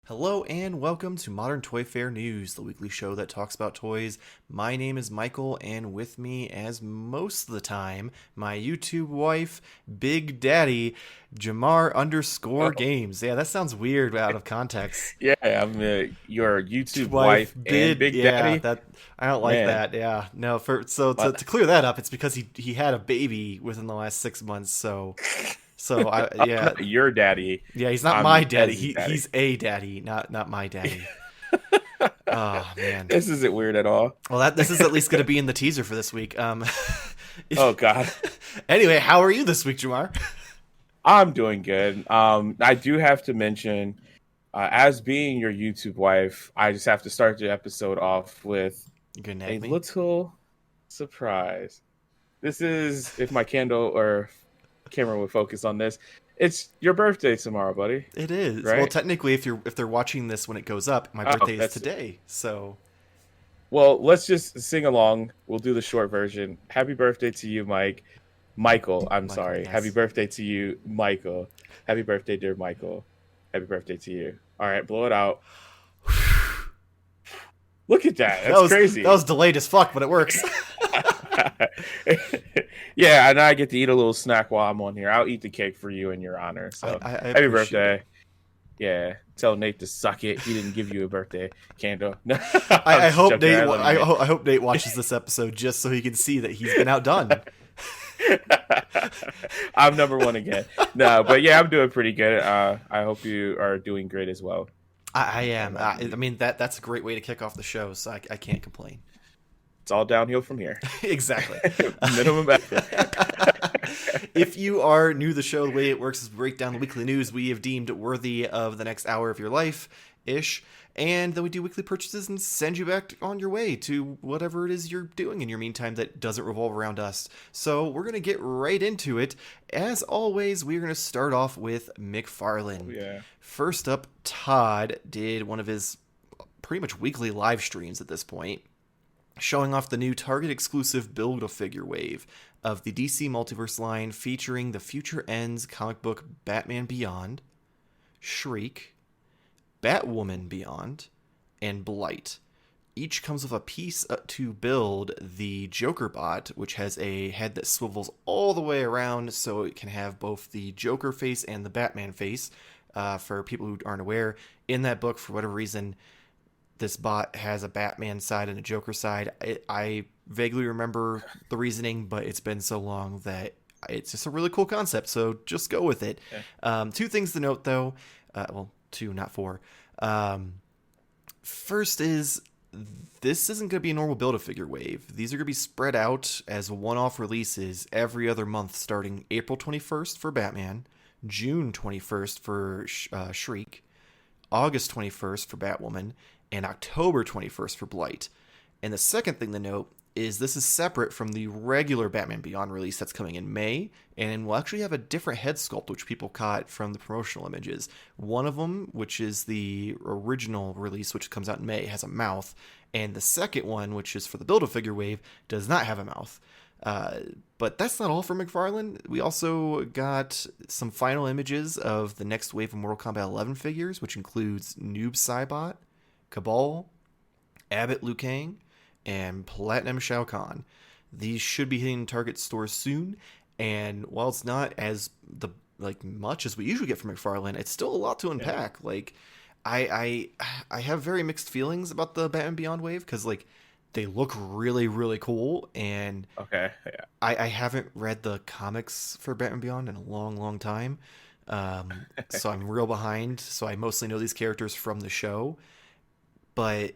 Hello and welcome to Modern Toy Fair News, the weekly show that talks about toys. My name is Michael, and with me, as most of the time, my YouTube wife, Big Daddy, Jamar_Games. Yeah, that sounds weird out of context. Yeah, I'm your YouTube wife and Big Yeah, Daddy. that I don't like Man, that. Yeah, no. To what? clear that up, it's because he had a baby within the last 6 months. So I I'm yeah. not your daddy. Yeah, he's not my I'm daddy. Ez's daddy. He's a daddy, not my daddy. Oh man. This isn't weird at all. Well, this is at least going to be in the teaser for this week. Oh God, Anyway, how are you this week, Jamar? I'm doing good. I do have to mention, as being your YouTube wife, I just have to start the episode off with Good a night, me. little surprise. This is, if my candle or camera would focus on this, it's your birthday tomorrow, buddy. It is. Right? Well, technically, if they're watching this when it goes up, my birthday is that's today. So Well, let's just sing along. We'll do the short version. Happy birthday to you, Michael. I'm Michael, sorry. yes. Happy birthday to you, Michael. Happy birthday, dear Michael. Happy birthday to you. All right, blow it out. Look at that. That's crazy. That was delayed as fuck, but it works. Yeah, and I get to eat a little snack while I'm on here. I'll eat the cake for you in your honor. So I happy appreciate birthday. it. Yeah, tell Nate to suck it. He didn't give you a birthday candle. No, I hope Nate. I hope Nate watches this episode just so he can see that he's been outdone. I'm number one again. No, but yeah, I'm doing pretty good. I hope you are doing great as well. I am. I mean that's a great way to kick off the show, so I can't complain. It's all downhill from here. Exactly. Minimum effort. If you are new to the show, the way it works is we break down the weekly news we have deemed worthy of the next hour of your life-ish, and then we do weekly purchases and send you back on your way to whatever it is you're doing in your meantime that doesn't revolve around us. So we're going to get right into it. As always, we're going to start off with Mcfarlane. Oh, yeah. First up, Todd did one of his pretty much weekly live streams at this point, showing off the new Target exclusive Build-A-Figure wave of the DC Multiverse line featuring the Future Ends comic book Batman Beyond, Shriek, Batwoman Beyond, and Blight. Each comes with a piece to build the Joker bot, which has a head that swivels all the way around so it can have both the Joker face and the Batman face. For people who aren't aware, in that book, for whatever reason, this bot has a Batman side and a Joker side. I vaguely remember the reasoning, but it's been so long that it's just a really cool concept, so just go with it. Okay. Two things to note, though. Well, two, not four. First is, this isn't going to be a normal Build-A-Figure wave. These are going to be spread out as one-off releases every other month, starting April 21st for Batman, June 21st for Shriek, August 21st for Batwoman, and October 21st for Blight. And the second thing to note is this is separate from the regular Batman Beyond release that's coming in May, and we'll actually have a different head sculpt, which people caught from the promotional images. One of them, which is the original release, which comes out in May, has a mouth, and the second one, which is for the Build-A-Figure wave, does not have a mouth. But that's not all for Mcfarlane. We also got some final images of the next wave of Mortal Kombat 11 figures, which includes Noob Saibot, Cabal, Abbott Liu Kang, and Platinum Shao Kahn. These should be hitting Target stores soon, and while it's not as much as we usually get from Mcfarlane, it's still a lot to unpack. Yeah. I have very mixed feelings about the Batman Beyond wave because they look really, really cool, and okay, yeah. I haven't read the comics for Batman Beyond in a long, long time, so I'm real behind. So I mostly know these characters from the show. But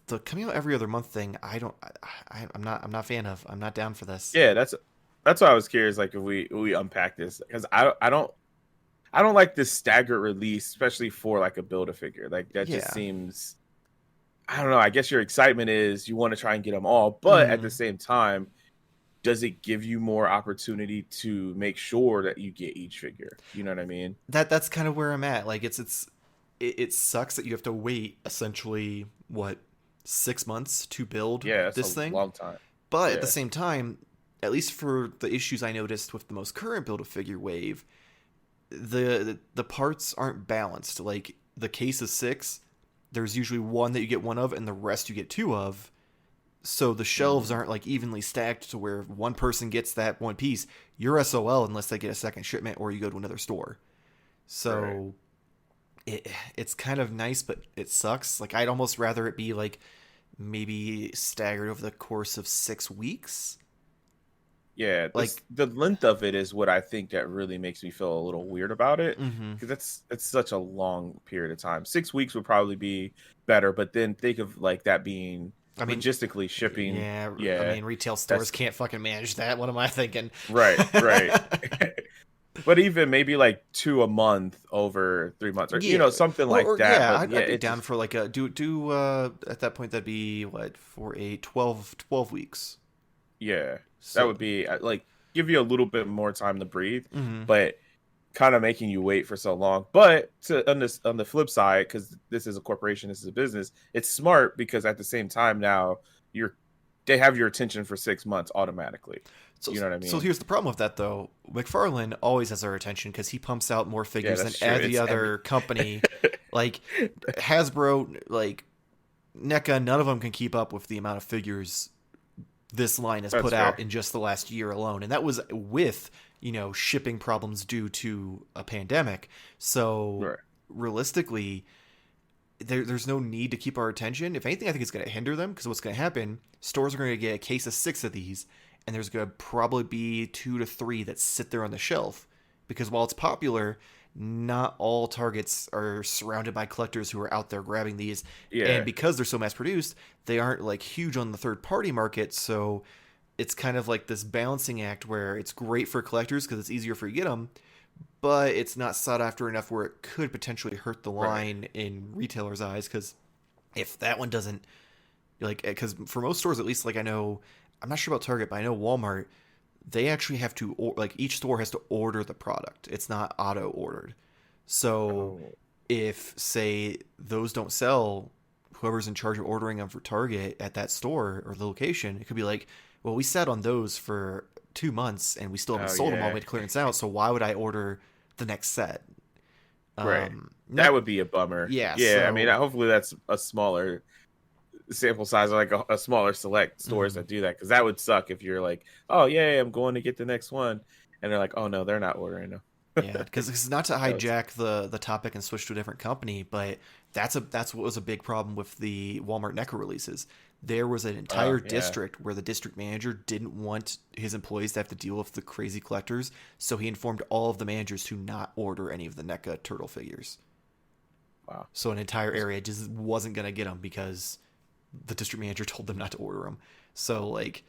the coming out every other month thing, I'm not a fan of. I'm not down for this. Yeah, that's why I was curious. If we unpack this, because I don't like this staggered release, especially for a Build-A-Figure. That just seems, I don't know. I guess your excitement is you want to try and get them all, but at the same time, does it give you more opportunity to make sure that you get each figure? You know what I mean? That's kind of where I'm at. It sucks that you have to wait essentially 6 months to build this thing. Long time. But at the same time, at least for the issues I noticed with the most current Build-A-Figure wave, the parts aren't balanced. Like, the case of 6, there's usually one that you get one of, and the rest you get 2 of. So the shelves aren't like evenly stacked to where one person gets that one piece. You're SOL unless they get a second shipment or you go to another store. So it's kind of nice, but it sucks. Like, I'd almost rather it be like maybe staggered over the course of 6 weeks. Yeah, like the length of it is what I think that really makes me feel a little weird about it, mm-hmm. because it's such a long period of time. 6 weeks would probably be better, but then think of like that being logistically shipping. Yeah, yeah. I mean, retail stores can't fucking manage that. What am I thinking? Right. But even maybe like 2 a month over 3 months, or something like that. Yeah, but I'd be down for like a do at that point that'd be what, for a 12 weeks. Yeah, so that would be like give you a little bit more time to breathe, mm-hmm. but kind of making you wait for so long. But on the flip side, because this is a corporation, this is a business, it's smart because at the same time now they have your attention for 6 months automatically. So, you know what I mean? So here's the problem with that, though. Mcfarlane always has our attention because he pumps out more figures than every other company. Like Hasbro, like NECA, none of them can keep up with the amount of figures this line has put out in just the last year alone. And that was with, shipping problems due to a pandemic. So realistically, there's no need to keep our attention. If anything, I think it's going to hinder them, because what's going to happen, stores are going to get a case of 6 of these, and there's going to probably be 2 to 3 that sit there on the shelf. Because while it's popular, not all Targets are surrounded by collectors who are out there grabbing these. Yeah. And because they're so mass produced, they aren't like huge on the third party market. So it's kind of like this balancing act where it's great for collectors because it's easier for you to get them, but it's not sought after enough where it could potentially hurt the line in retailers' eyes. Because if that one doesn't, like, because for most stores, at least, like, I know, I'm not sure about Target, but I know Walmart, they actually have to, like, each store has to order the product. It's not auto ordered. So if, say, those don't sell, whoever's in charge of ordering them for Target at that store or the location, it could be like, well, we sat on those for 2 months and we still haven't sold them all the way to clearance out. So why would I order the next set? Right. That would be a bummer. Yeah. Yeah. So, I mean, hopefully that's a smaller sample size, or like a smaller select stores that do that, because that would suck if you're like, oh yeah, I'm going to get the next one, and they're like, oh no, they're not ordering them. Yeah, because not to hijack the topic and switch to a different company, but that's what was a big problem with the Walmart NECA releases. There was an entire district where the district manager didn't want his employees to have to deal with the crazy collectors, so he informed all of the managers to not order any of the NECA turtle figures. Wow. So an entire area just wasn't going to get them because the district manager told them not to order them. So, like,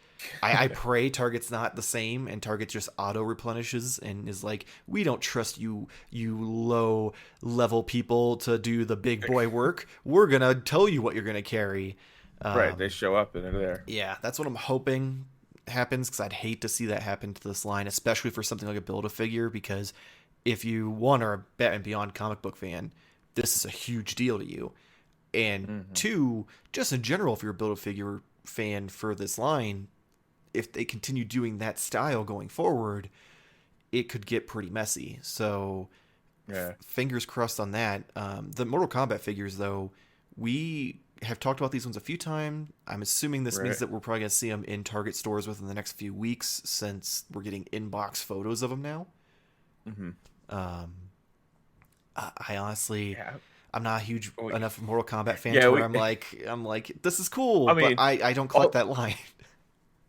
I pray Target's not the same, and Target just auto replenishes and is like, we don't trust you low level people to do the big boy work. We're gonna tell you what you're gonna carry. Right, they show up and they're there. Yeah, that's what I'm hoping happens, because I'd hate to see that happen to this line, especially for something like a Build-A-Figure, because if you, one, are a Batman Beyond comic book fan, this is a huge deal to you. And two, just in general, if you're a Build-A-Figure fan for this line, if they continue doing that style going forward, it could get pretty messy. So fingers crossed on that. The Mortal Kombat figures, though, we have talked about these ones a few times. I'm assuming this means that we're probably going to see them in Target stores within the next few weeks, since we're getting inbox photos of them now. I honestly... I'm not a huge enough Mortal Kombat fan to where I'm like, this is cool, but I don't collect that line.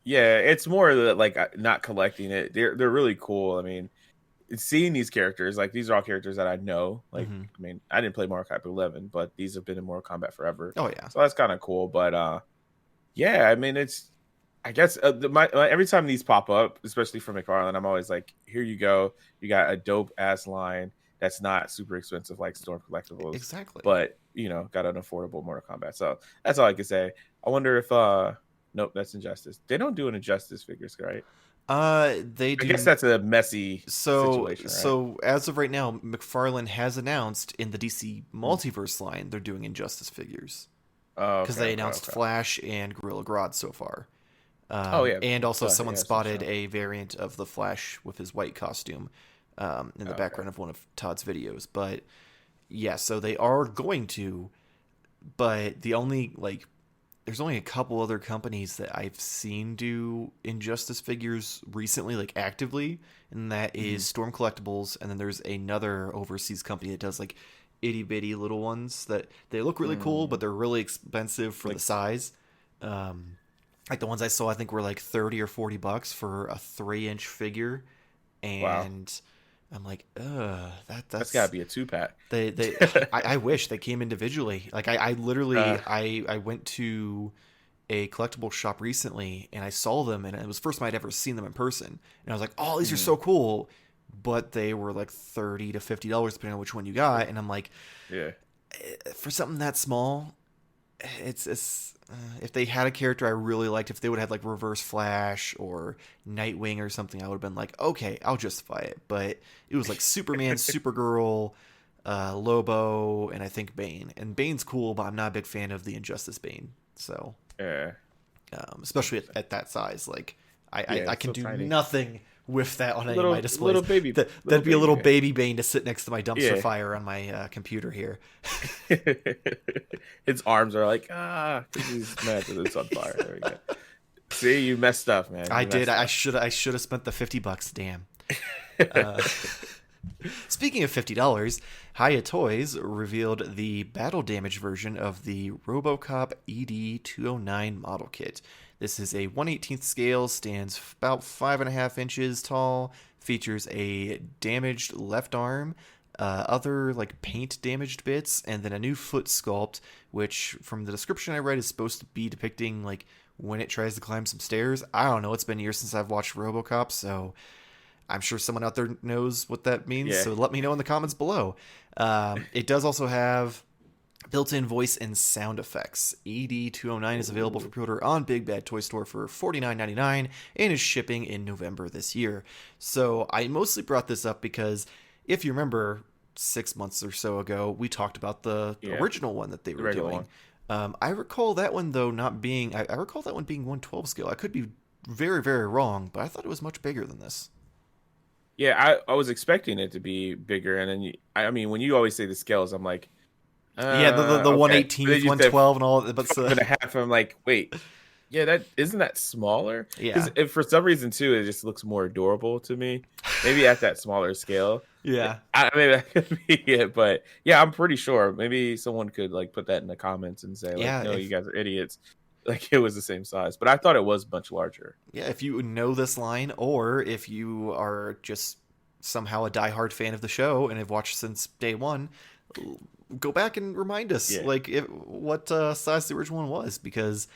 Yeah, it's more that, like, not collecting it. They're really cool. I mean, seeing these characters, like, these are all characters that I know. Like, I mean, I didn't play Mortal Kombat 11, but these have been in Mortal Kombat forever. Oh yeah, so that's kind of cool. But yeah, I mean, it's, I guess every time these pop up, especially from Mcfarlane, I'm always like, here you go, you got a dope ass line that's not super expensive like Storm Collectibles. Exactly. But, got an affordable Mortal Kombat. So that's all I can say. I wonder if nope, that's Injustice. They don't do an Injustice figures, right? They do. I guess that's a messy situation, right? So as of right now, Mcfarlane has announced in the DC Multiverse line they're doing Injustice figures. Because they announced Flash and Gorilla Grodd so far. Oh yeah, And also someone yeah, spotted a variant of the Flash with his white costume in the background of one of Todd's videos. But yeah, so they are going to, but the only like there's only a couple other companies that I've seen do Injustice figures recently, like actively, and that is Storm Collectibles, and then there's another overseas company that does like itty bitty little ones that they look really cool, but they're really expensive for the size. Like the ones I saw, I think were like $30 or $40 for a 3-inch figure, and I'm like, that's gotta be a 2-pack. I wish they came individually. Like I literally I went to a collectible shop recently and I saw them, and it was the first time I'd ever seen them in person, and I was like, oh, these are so cool, but they were like $30 to $50 depending on which one you got, and I'm like, for something that small, it's if they had a character I really liked, if they would have like Reverse Flash or Nightwing or something, I would have been like, okay, I'll justify it. But it was like Superman, Supergirl, Lobo, and I think Bane. And Bane's cool, but I'm not a big fan of the Injustice Bane. So, especially at that size, like I can do nothing with that on any of my displays. Little baby, that'd be a little baby Bane to sit next to my dumpster fire on my computer here. Its arms are like, he's mad that it's on fire. There we go. See, you messed up, man. I did. I should have spent the $50. Damn. Speaking of $50, Hiya Toys revealed the battle damage version of the Robo Cop ED-209 model kit. This is a 1/18 scale, stands about 5.5 inches tall, features a damaged left arm, other like paint damaged bits, and then a new foot sculpt, which from the description I read is supposed to be depicting like when it tries to climb some stairs. I don't know. It's been years since I've watched RoboCop, so I'm sure someone out there knows what that means. Yeah. So let me know in the comments below. It does also have built-in voice and sound effects. ED-209 is available for pre-order on Big Bad Toy Store for $49.99 and is shipping in November this year. So I mostly brought this up because if you remember 6 months or so ago, we talked about the original one that they were doing. I recall that one though not being. I recall that one being 1/12 scale. I could be very, very wrong, but I thought it was much bigger than this. Yeah, I was expecting it to be bigger, and then I mean, when you always say the scales, I'm like, the 1/18, 1/12, and all. But 12.5, I'm like, wait, that isn't that smaller? Yeah. Because for some reason too, it just looks more adorable to me. Maybe at that smaller scale. Yeah. Maybe that could be it, but yeah, I'm pretty sure. Maybe someone could like put that in the comments and say, like, no, you guys are idiots. Like it was the same size, but I thought it was much larger. Yeah, if you know this line, or if you are just somehow a diehard fan of the show and have watched since day one, go back and remind us what size the original one was, because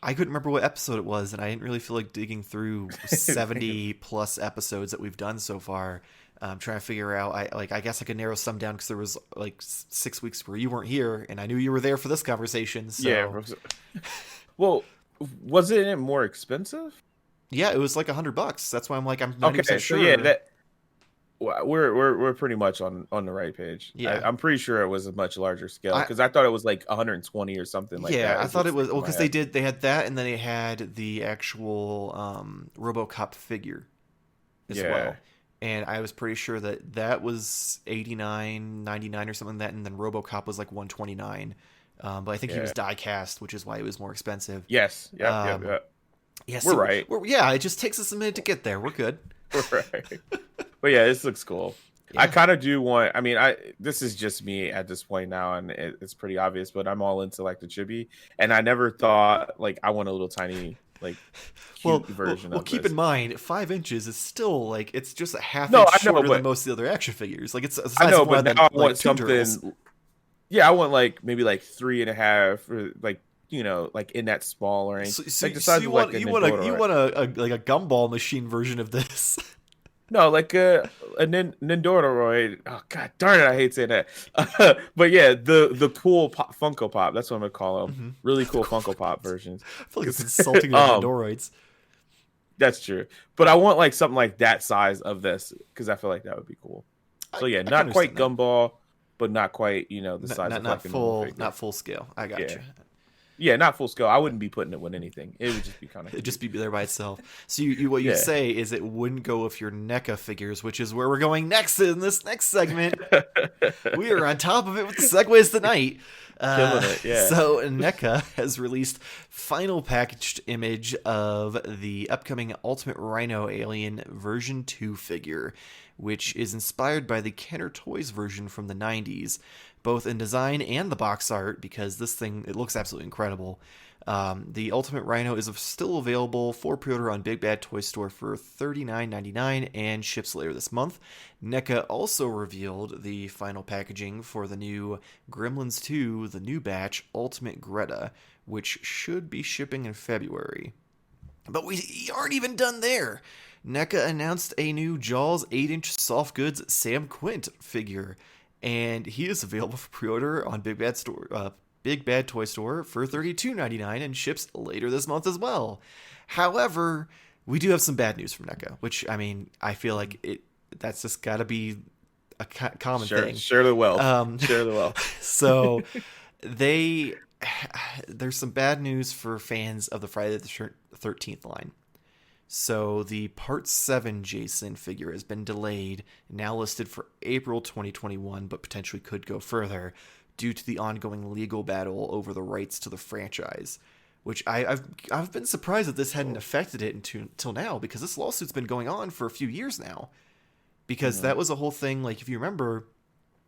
I couldn't remember what episode it was, and I didn't really feel like digging through 70 plus episodes that we've done so far. Trying to figure out, I guess I could narrow some down because there was like 6 weeks where you weren't here, and I knew you were there for this conversation. So. Yeah. Well, wasn't it more expensive? Yeah, it was like $100. That's why I'm like, I'm not even sure. So yeah, we're pretty much on the right page. Yeah, I'm pretty sure it was a much larger scale because I thought it was like 120 or something like that. Yeah, I thought it was because they had that, and then they had the actual RoboCop figure as well. And I was pretty sure that was $89.99 or something like that, and then RoboCop was like $129. But I think he was die cast, which is why it was more expensive. Yes. Yeah. Yes, we're right. It just takes us a minute to get there. We're good. We're right. But yeah, this looks cool. Yeah. I kind of do want. I mean, this is just me at this point now, and it's pretty obvious. But I'm all into like the chibi, and I never thought like I want a little tiny like cute version. Well, keep in mind, 5 inches is still like it's just a half inch shorter than most of the other action figures. Like it's a size I know, of but now I want something. Turtles. Yeah, I want like maybe like 3.5, or like like in that small range. So you want a gumball machine version of this? No, like a Nindoroid. Oh god darn it, I hate saying that. But yeah, the cool Funko Pop. That's what I'm gonna call them. Mm-hmm. Really cool Funko Pop versions. I feel like it's insulting the Nindoroids. That's true, but I want like something like that size of this because I feel like that would be cool. So yeah, not quite gumball, but not quite the size of not full scale. I got you. Yeah, not full scale. I wouldn't be putting it with anything. It would just be kind of. It'd just be there by itself. So what you say is it wouldn't go with your NECA figures, which is where we're going next in this next segment. We are on top of it with the segues tonight. Killing it, yeah. So NECA has released final packaged image of the upcoming Ultimate Rhino Alien version 2 figure, which is inspired by the Kenner Toys version from the 90s, both in design and the box art, because this thing, it looks absolutely incredible. The Ultimate Rhino is still available for pre-order on Big Bad Toy Store for $39.99 and ships later this month. NECA also revealed the final packaging for the new Gremlins 2, the new batch, Ultimate Greta, which should be shipping in February. But we aren't even done there. NECA announced a new Jaws 8-inch soft goods Sam Quint figure, and he is available for pre-order on Big Bad Toy Store for $32.99 and ships later this month as well. However, we do have some bad news from NECA, which, I mean, I feel like that's just got to be a common thing. Surely will. Surely will. So there's some bad news for fans of the Friday the 13th line. So the Part 7 Jason figure has been delayed, now listed for April 2021, but potentially could go further due to the ongoing legal battle over the rights to the franchise, which I've been surprised that this hadn't affected it until now, because this lawsuit's been going on for a few years now. Because that was a whole thing, like, if you remember,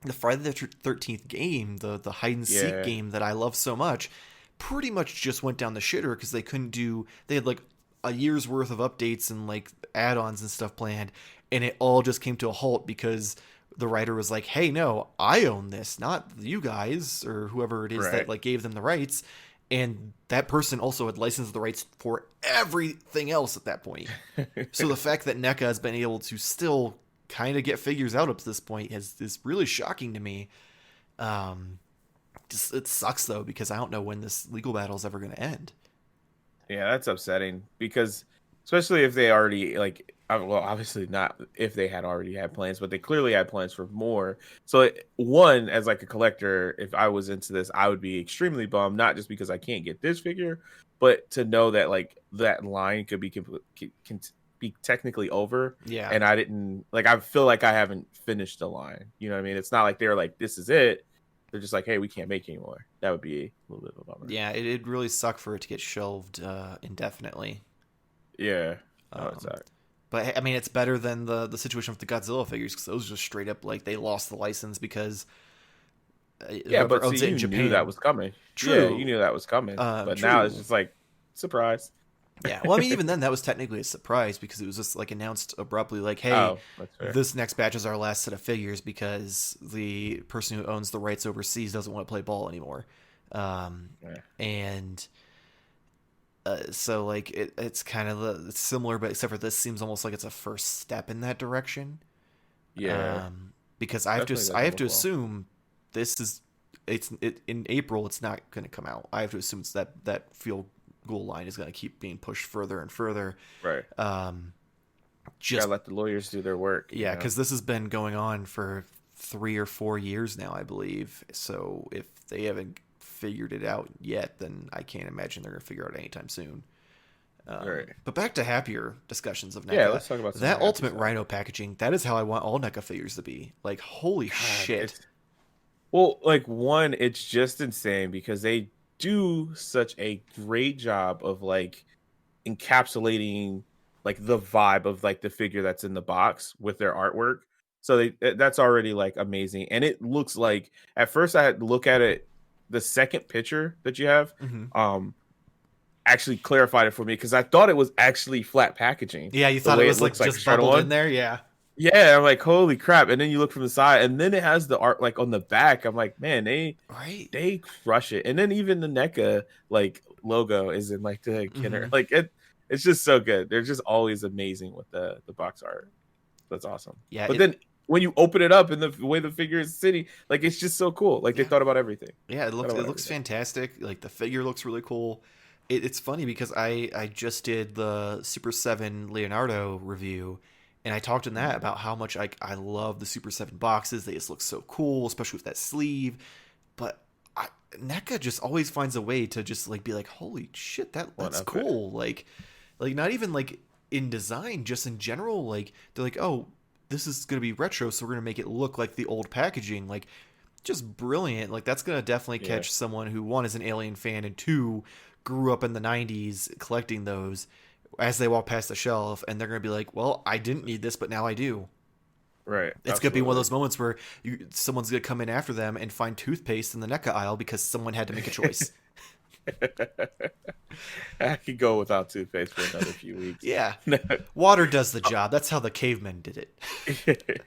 the Friday the 13th game, the hide-and-seek game that I love so much, pretty much just went down the shitter because they had, like, a year's worth of updates and, like, add-ons and stuff planned, and it all just came to a halt because the writer was like, hey, no, I own this, not you guys, or whoever it is that, like, gave them the rights. And that person also had licensed the rights for everything else at that point. So the fact that NECA has been able to still kind of get figures out up to this point is really shocking to me. It sucks, though, because I don't know when this legal battle is ever going to end. Yeah, that's upsetting, because especially if they already, like, well, obviously not if they had already had plans, but they clearly had plans for more. So one, as like a collector, if I was into this, I would be extremely bummed, not just because I can't get this figure, but to know that, like, that line could be can be technically over. Yeah. And I didn't, like, I feel like I haven't finished the line. You know what I mean? It's not like they're like, this is it. They're just like, hey, we can't make anymore. That would be a little bit of a bummer. Yeah, it'd really suck for it to get shelved indefinitely. Yeah. It's all right. But, I mean, it's better than the situation with the Godzilla figures, because those just straight up, like, they lost the license because but owns it in Japan. You knew that was coming. True. Yeah, you knew that was coming. But true. Now it's just like, surprise. Yeah, well, I mean, even then, that was technically a surprise, because it was just, like, announced abruptly, like, hey, this next batch is our last set of figures because the person who owns the rights overseas doesn't want to play ball anymore. And so, like, it's kind of it's similar, but except for this seems almost like it's a first step in that direction. Yeah. Because I have to assume this is in April. It's not going to come out. I have to assume it's that field goal line is going to keep being pushed further and further. Right. Just gotta let the lawyers do their work. Yeah, because this has been going on for 3 or 4 years now, I believe. So if they haven't figured it out yet, then I can't imagine they're going to figure it out anytime soon. Right. But back to happier discussions of NECA. Yeah, let's talk about that Ultimate Rhino packaging. That is how I want all NECA figures to be. Like, holy shit. Well, like, one, it's just insane because they do such a great job of, like, encapsulating, like, the vibe of, like, the figure that's in the box with their artwork. So that's already, like, amazing. And it looks like, at first I had to look at it, the second picture that you have, actually clarified it for me, because I thought it was actually flat packaging. Yeah, you thought it was, like, just bubbled in there? Yeah. Yeah, I'm like, holy crap. And then you look from the side, and then it has the art, like, on the back. I'm like, man, they crush it. And then even the NECA, like, logo is in, like, the Kenner. Like, it's just so good. They're just always amazing with the box art. That's awesome. Yeah. But then when you open it up and the way the figure is sitting, like, it's just so cool. Like, they thought about everything. Yeah, it looks fantastic. Like, the figure looks really cool. It's funny because I just did the Super 7 Leonardo review, and I talked in that about how much I love the Super 7 boxes. They just look so cool, especially with that sleeve. But NECA just always finds a way to just like be like, holy shit, that's Okay. cool. Like not even like in design, just in general. Like they're like, oh, this is gonna be retro, so we're gonna make it look like the old packaging. Like just brilliant. Like that's gonna definitely Yeah. catch someone who one is an Alien fan and two grew up in the '90s collecting those as they walk past the shelf, and they're gonna be like, well, I didn't need this, but now I do. Right. It's gonna be one of Absolutely. those moments where someone's gonna come in after them and find toothpaste in the NECA aisle because someone had to make a choice. I could go without toothpaste for another few weeks. Yeah, water does the job. That's how the cavemen did it.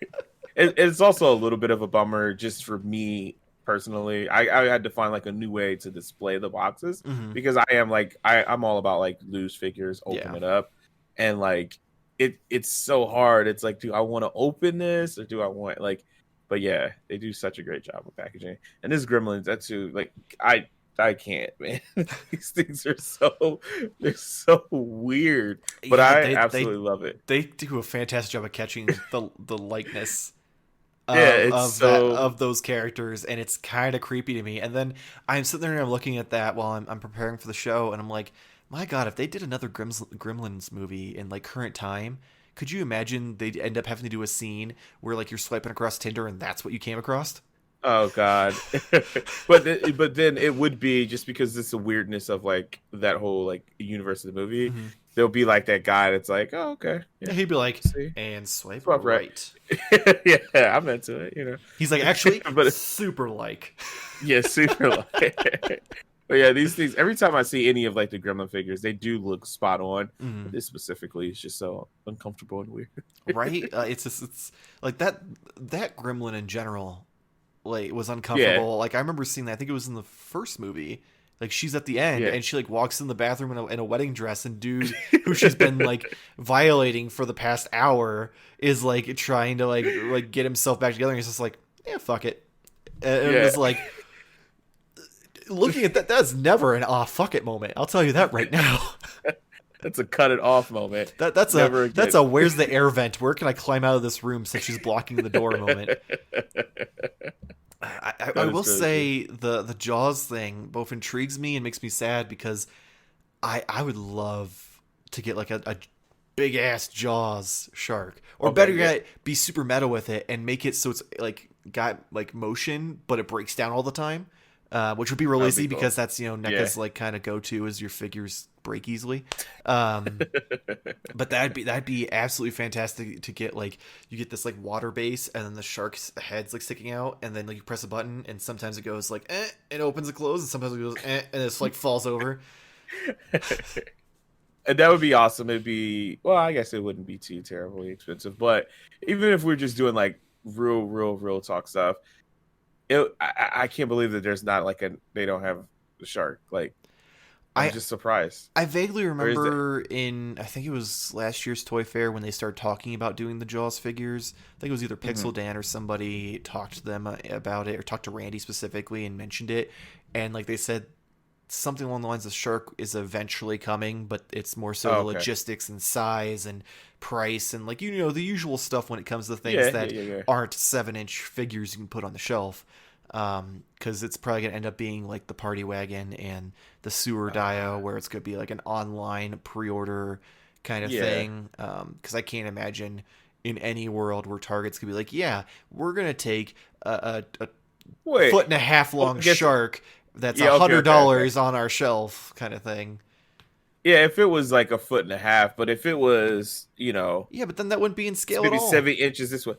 It's also a little bit of a bummer just for me personally. I had to find like a new way to display the boxes Hmm. because I am like I'm all about like loose figures, open Yeah. it up, and like it's so hard. It's like, do I want to open this or do I want like? But yeah, they do such a great job with packaging. And this Gremlins, that's too like I can't, man. These things are they're so weird, but Yeah, I absolutely love it. they do a fantastic job of catching the likeness Yeah, it's so of those characters, and it's kind of creepy to me. And then I'm sitting there and I'm looking at that while I'm preparing for the show, and I'm like, my God, if they did another Gremlins movie in like current time, could you imagine they'd end up having to do a scene where like you're swiping across Tinder and that's what you came across? oh god. But then it would be just because it's the weirdness of like that whole like universe of the movie. Hmm. There'll be like that guy that's like, oh okay, Yeah, yeah, he'd be like, see, and swipe swap right. right. Yeah, I'm into it, you know. He's like, actually, But super like. yeah, super like. But yeah, these things. Every time I see any of like the Gremlin figures, they do look spot on. Mhm. This specifically is just so uncomfortable and weird. Right? It's just it's like that gremlin in general, like was Yeah, uncomfortable. Like I remember seeing that. I think it was in the first movie. Like she's at the end yeah, and she like walks in the bathroom in a wedding dress, and dude who she's been like violating for the past hour is like trying to like get himself back together. And he's just like, yeah, fuck it. And it yeah. was like looking at that. That's never an fuck it moment. I'll tell you that right now. That's a cut it off moment. That's Never that's again. a where's the air vent? Where can I climb out of this room since she's blocking the door moment? I That will is really true. say the Jaws thing both intrigues me and makes me sad because I would love to get like a big ass Jaws shark, or better Okay, yeah. yet, be super meta with it and make it so it's like got like motion, but it breaks down all the time, which would be real That'd be easy cool. because that's Yeah. NECA's like kind of go to is your figures break easily. But that'd be absolutely fantastic to get like you get this like water base and then the shark's head's like sticking out and then like you press a button and sometimes it goes like it opens and closes and sometimes it goes and it's like falls over. And that would be awesome. It'd be well, I guess it wouldn't be too terribly expensive, but even if we're just doing like real talk stuff, I can't believe that there's not like they don't have the shark. Like I'm I just surprised. I vaguely Or is it? remember in I think it was last year's Toy Fair when they started talking about doing the Jaws figures. I think it was either Mhm. Pixel Dan or somebody talked to them about it or talked to Randy specifically and mentioned it, and like they said something along the lines of Shark is eventually coming, but it's more so Oh, the okay. logistics and size and price and like the usual stuff when it comes to things Yeah, that yeah. aren't 7-inch figures you can put on the shelf. Because it's probably gonna end up being like the Party Wagon and the Sewer Dio, where it's gonna be like an online pre-order kind of Yeah. thing. Because I can't imagine in any world where Target's gonna be like, yeah, we're gonna take a Wait. foot and a half Well, long I guess shark that's yeah. Okay. Okay. $100 on our shelf kind of thing. Yeah, if it was like a foot and a half, but if it was, Yeah, but then that wouldn't be in it's scale at maybe all. 7 inches this way.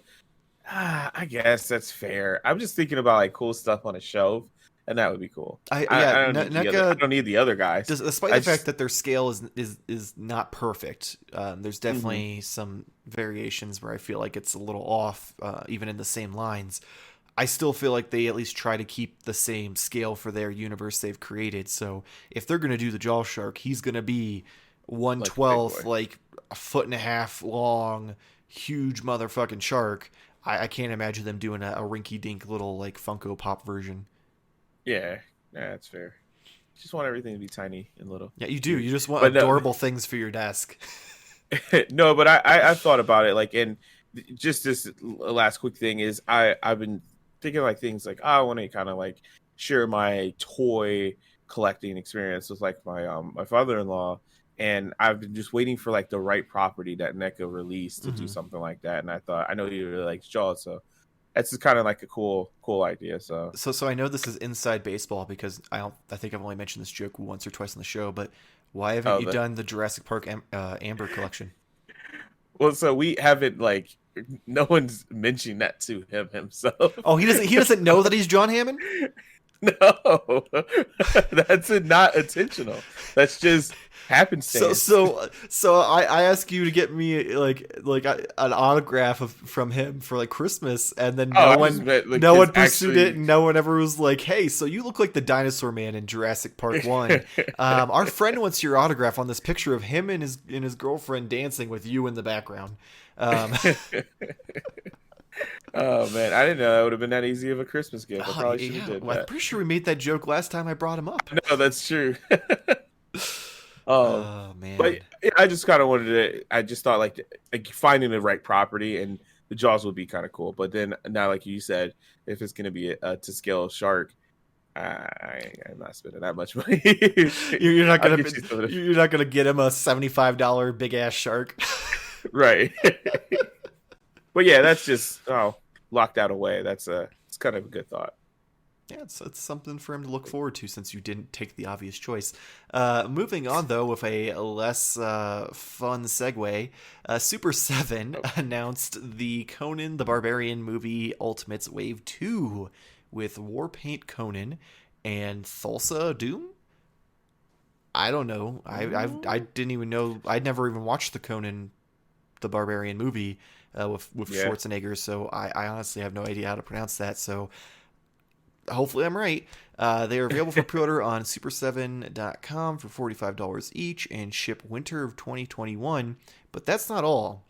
I guess that's fair. I'm just thinking about like cool stuff on a shelf, and that would be cool. I I yeah, don't need the other. I NECA, don't need the other guys. despite I the fact just. that their scale is not perfect, there's Mhm. definitely some variations where I feel like it's a little off, even in the same lines. I still feel like they at least try to keep the same scale for their universe they've created. So if they're gonna do the Jaw Shark, he's gonna be one Like a big twelfth, boy. like a foot and a half long, huge motherfucking shark. I can't imagine them doing a rinky dink little like Funko Pop version. Yeah, that's fair. Just want everything to be tiny and little, Yeah, you do. cute. You just want But no, adorable things for your desk. no. But I thought about it like, and just this last quick thing is I've been thinking like things like, oh, I want to kind of like share my toy collecting experience with like my father-in-law, and I've been just waiting for like the right property that NECA released to do something like that. And I thought, I know he really likes Jaws, so that's just kind of like a cool idea. So So I know this is inside baseball because I think I've only mentioned this joke once or twice on the show, but why haven't you done the Jurassic Park Amber collection? well, so we haven't like no one's mentioning that to him himself. Oh, he doesn't know that he's John Hammond? No, that's not intentional. That's just happenstance. So I ask you to get me an autograph from him for like Christmas, and then no one pursued it, and no one ever was like, "Hey, so you look like the dinosaur man in Jurassic Park 1. Our friend wants your autograph on this picture of him and his girlfriend dancing with you in the background." Oh man, I didn't know that would have been that easy of a Christmas gift. I probably should have did that. I'm pretty sure we made that joke last time I brought him up. No, that's true. Oh man! But I just kind of wanted to. I just thought like finding the right property and the Jaws would be kind of cool. But then now, like you said, if it's going to be a to scale shark, I'm not spending that much money. you're not gonna get him a $75 big ass shark, right? But yeah, that's just locked out away. It's kind of a good thought. Yeah, it's something for him to look forward to since you didn't take the obvious choice. Moving on, though, with a less fun segue, Super 7 announced the Conan the Barbarian movie Ultimates Wave 2 with Warpaint Conan and Thulsa Doom? I don't know. I didn't even know. I'd never even watched the Conan the Barbarian movie with Schwarzenegger, so I honestly have no idea how to pronounce that, so hopefully I'm right. They are available for pre-order on super7.com for $45 each and ship winter of 2021. But that's not all.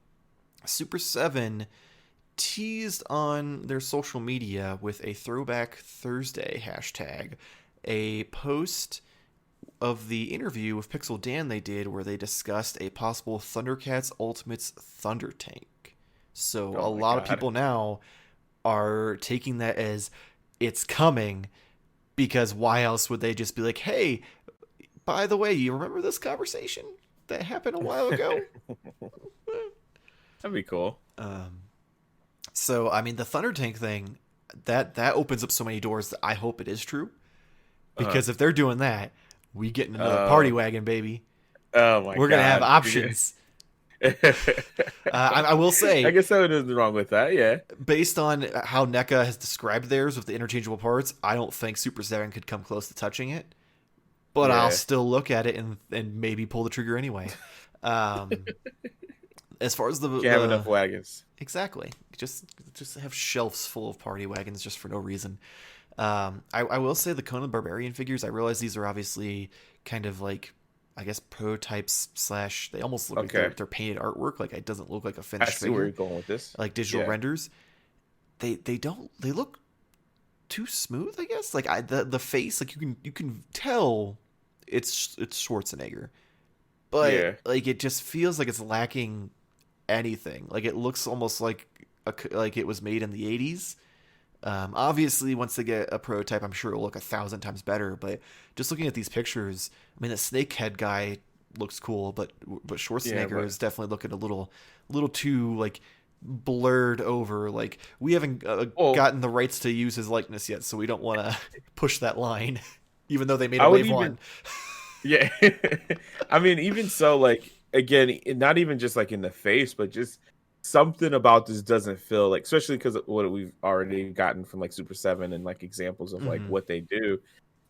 Super 7 teased on their social media with a Throwback Thursday hashtag, a post of the interview with Pixel Dan they did where they discussed a possible Thundercats Ultimates Thunder Tank. So a lot of people now are taking that as it's coming, because why else would they just be like, hey, by the way, you remember this conversation that happened a while ago? That'd be cool. So, I mean, the Thunder Tank thing, that opens up so many doors that I hope it is true. Because if they're doing that, we get another party wagon, baby. Oh my God. We're going to have options. I will say, I guess that isn't wrong with that. Yeah, based on how NECA has described theirs with the interchangeable parts, I don't think Super 7 could come close to touching it, but I'll still look at it and maybe pull the trigger anyway. As far as the can't have enough wagons, exactly, just have shelves full of party wagons just for no reason. I will say the Conan Barbarian figures, I realize these are obviously kind of like, I guess, prototypes / they almost look like they're painted artwork. Like, it doesn't look like a finished figure. I see where you're going with this. Like digital renders. They look too smooth, I guess. Like the face, like you can tell it's Schwarzenegger. But like it just feels like it's lacking anything. Like it looks almost like it was made in the 80s. Obviously, once they get a prototype, I'm sure it'll look 1,000 times better. But just looking at these pictures, I mean, the snakehead guy looks cool, but Schwarzenegger is definitely looking a little too like blurred over. Like, we haven't gotten the rights to use his likeness yet, so we don't want to push that line, even though they made a Wave 1. Yeah, I mean, even so, like, again, not even just like in the face, but just something about this doesn't feel like, especially because of what we've already gotten from like Super 7 and like examples of like what they do.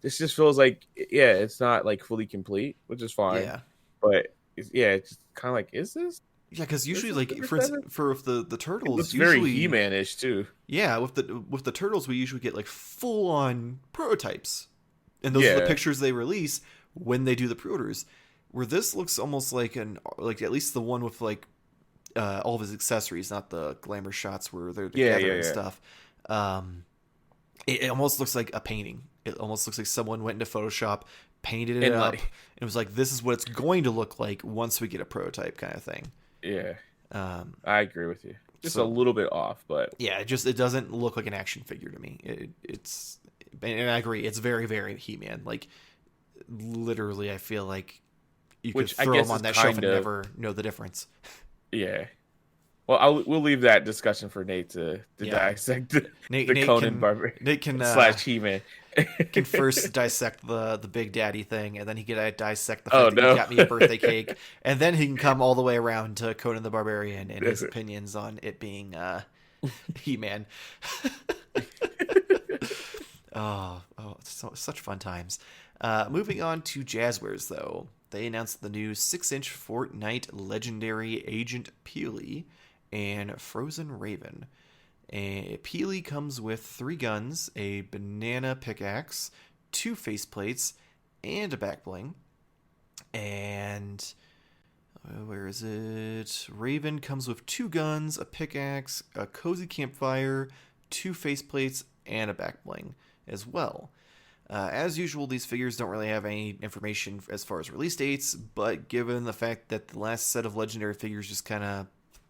This just feels like, it's not like fully complete, which is fine. Yeah. But it's just kind of like, is this? Yeah, because usually, like, for the turtles, it's very He-Man-ish too. Yeah, with the turtles, we usually get like full on prototypes, and those are the pictures they release when they do the pre-orders. Where this looks almost like at least the one with like all of his accessories, not the glamour shots where they're together and stuff. It almost looks like a painting. It almost looks like someone went into Photoshop, painted it up, and it was like, this is what it's going to look like once we get a prototype, kind of thing. Yeah. I agree with you. Just a little bit off, but yeah, it doesn't look like an action figure to me. And I agree, it's very, very He-Man. Like, literally, I feel like you could throw him on that shelf and never know the difference. Yeah. Well, we'll leave that discussion for Nate to dissect the Conan Barbarian / He-Man. Can first dissect the Big Daddy thing, and then he can dissect the fact that you got me a birthday cake, and then he can come all the way around to Conan the Barbarian and his opinions on it being He-Man. Such fun times. Moving on to Jazzwares, though. They announced the new 6-inch Fortnite Legendary Agent Peely and Frozen Raven. Peely comes with 3 guns, a banana pickaxe, 2 faceplates, and a back bling. And where is it? Raven comes with 2 guns, a pickaxe, a cozy campfire, 2 faceplates, and a back bling as well. As usual, these figures don't really have any information as far as release dates, but given the fact that the last set of legendary figures just kind of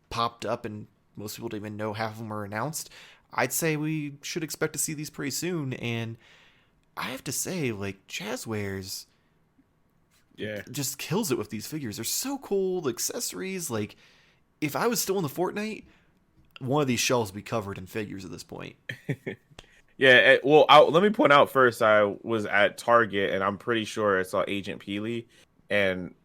popped up and most people don't even know half of them are announced, I'd say we should expect to see these pretty soon. And I have to say, like, Jazzwares just kills it with these figures. They're so cool. The accessories, like, if I was still in the Fortnite, one of these shelves would be covered in figures at this point. Yeah, well, let me point out first, I was at Target, and I'm pretty sure I saw Agent Peely, and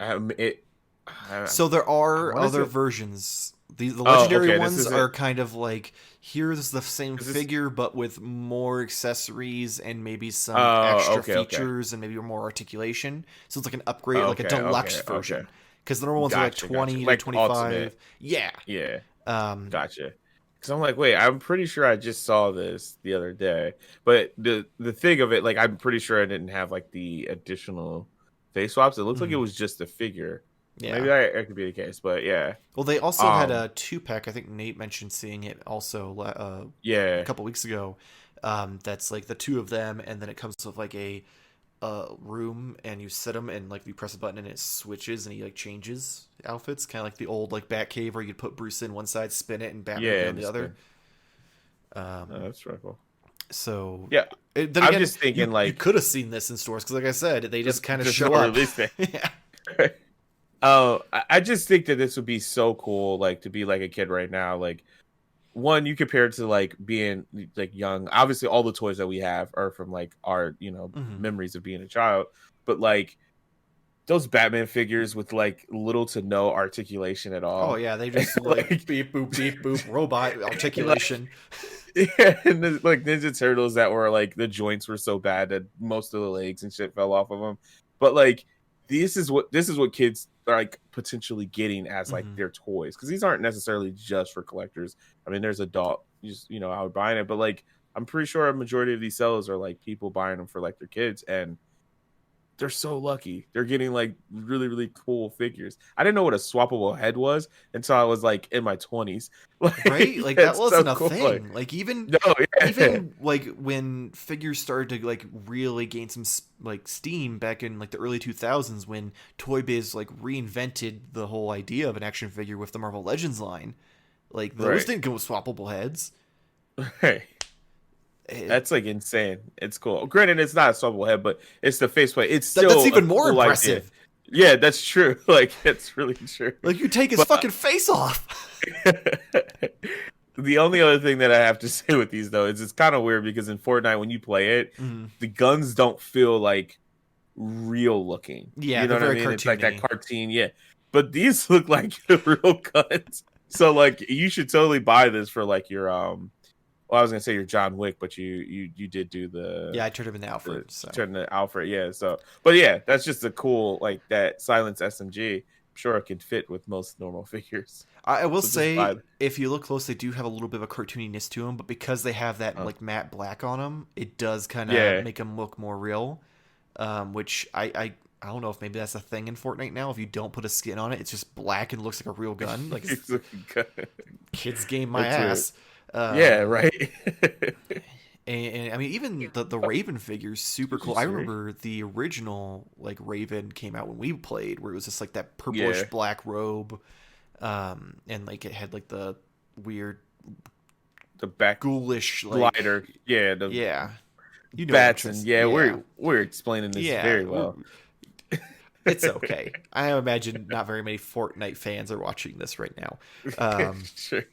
so there are other versions. The legendary ones are kind of like, here's the same figure, but with more accessories and maybe some extra features and maybe more articulation. So it's like an upgrade, like a deluxe version. Because the normal ones are like 20 to 25. Ultimate. Yeah. Yeah. Gotcha. Because I'm like, wait, I'm pretty sure I just saw this the other day. But the thing of it, like, I'm pretty sure I didn't have like the additional face swaps. It looks like it was just a figure. Yeah. Maybe that could be the case, but yeah. Well, they also had a 2-pack. I think Nate mentioned seeing it also a couple weeks ago. That's like the 2 of them, and then it comes with like a room, and you set them, and like you press a button and it switches, and he like changes outfits, kind of like the old like Batcave where you'd put Bruce in one side, spin it, and Batman on the other. That's right. Cool. So yeah, then again, I'm just thinking you could have seen this in stores because, like I said, they just kind of show up. Yeah. I just think that this would be so cool, like, to be like a kid right now. Like, one, you compare it to like being like young. Obviously, all the toys that we have are from like our memories of being a child. But like those Batman figures with like little to no articulation at all. Oh yeah, they just like beep boop robot articulation. Yeah, and like Ninja Turtles that were like the joints were so bad that most of the legs and shit fell off of them. But like this is what kids are like potentially getting as like their toys, because these aren't necessarily just for collectors. I mean, there's adult out buying it, but like I'm pretty sure a majority of these sellers are like people buying them for like their kids, and they're so lucky. They're getting like really, really cool figures. I didn't know what a swappable head was until I was like in my 20s. Like, right? Like that wasn't so a thing. Like even like when figures started to like really gain some like steam back in like the early 2000s, when Toy Biz like reinvented the whole idea of an action figure with the Marvel Legends line. Like those didn't come with swappable heads. Right. That's like insane. It's cool. Granted, it's not a swappable head, but it's the faceplate. It's still that's even more impressive. Yeah, that's true. Like, it's really true. Like, you take his fucking face off. The only other thing that I have to say with these, though, is it's kind of weird because in Fortnite, when you play it, the guns don't feel like real looking. Yeah, you know what I mean? Cartoony. It's like that cartoon, yeah. But these look like real guns. So, like, you should totally buy this for like your well, I was gonna say you're John Wick, but you did do the I turned him into Alfred. Turned the Alfred, yeah. So, but yeah, that's just a cool like that Silence SMG. I'm sure it can fit with most normal figures. I will say, if you look close, they do have a little bit of a cartooniness to them, but because they have that like matte black on them, it does kind of make them look more real. Which I don't know if maybe that's a thing in Fortnite now. If you don't put a skin on it, it's just black and looks like a real gun. Like kids game my ass. Yeah, right. and I mean, even the Raven figure's super cool. I remember the original like Raven came out when we played, where it was just like that purplish black robe, and like it had like the weird, the back ghoulish like, glider. You know Batson. Yeah, we're explaining this very well. It's okay. I imagine not very many Fortnite fans are watching this right now. Sure.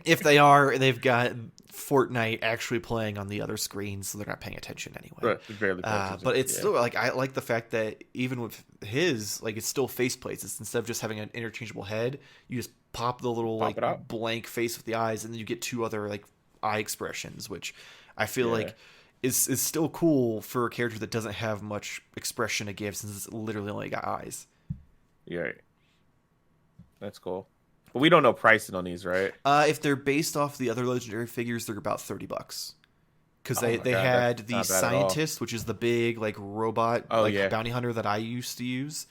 If they are, they've got Fortnite actually playing on the other screen, so they're not paying attention anyway. Right, barely paying attention. But it's still like I like the fact that even with his, like, it's still faceplates. It's instead of just having an interchangeable head, you just pop the little blank face with the eyes, and then you get two other like eye expressions, which I feel like is still cool for a character that doesn't have much expression to give, since it's literally only got eyes. Yeah, that's cool. But we don't know pricing on these, right? If they're based off the other legendary figures, they're about $30. Because they had the Scientist, which is the big like robot bounty hunter that I used to use.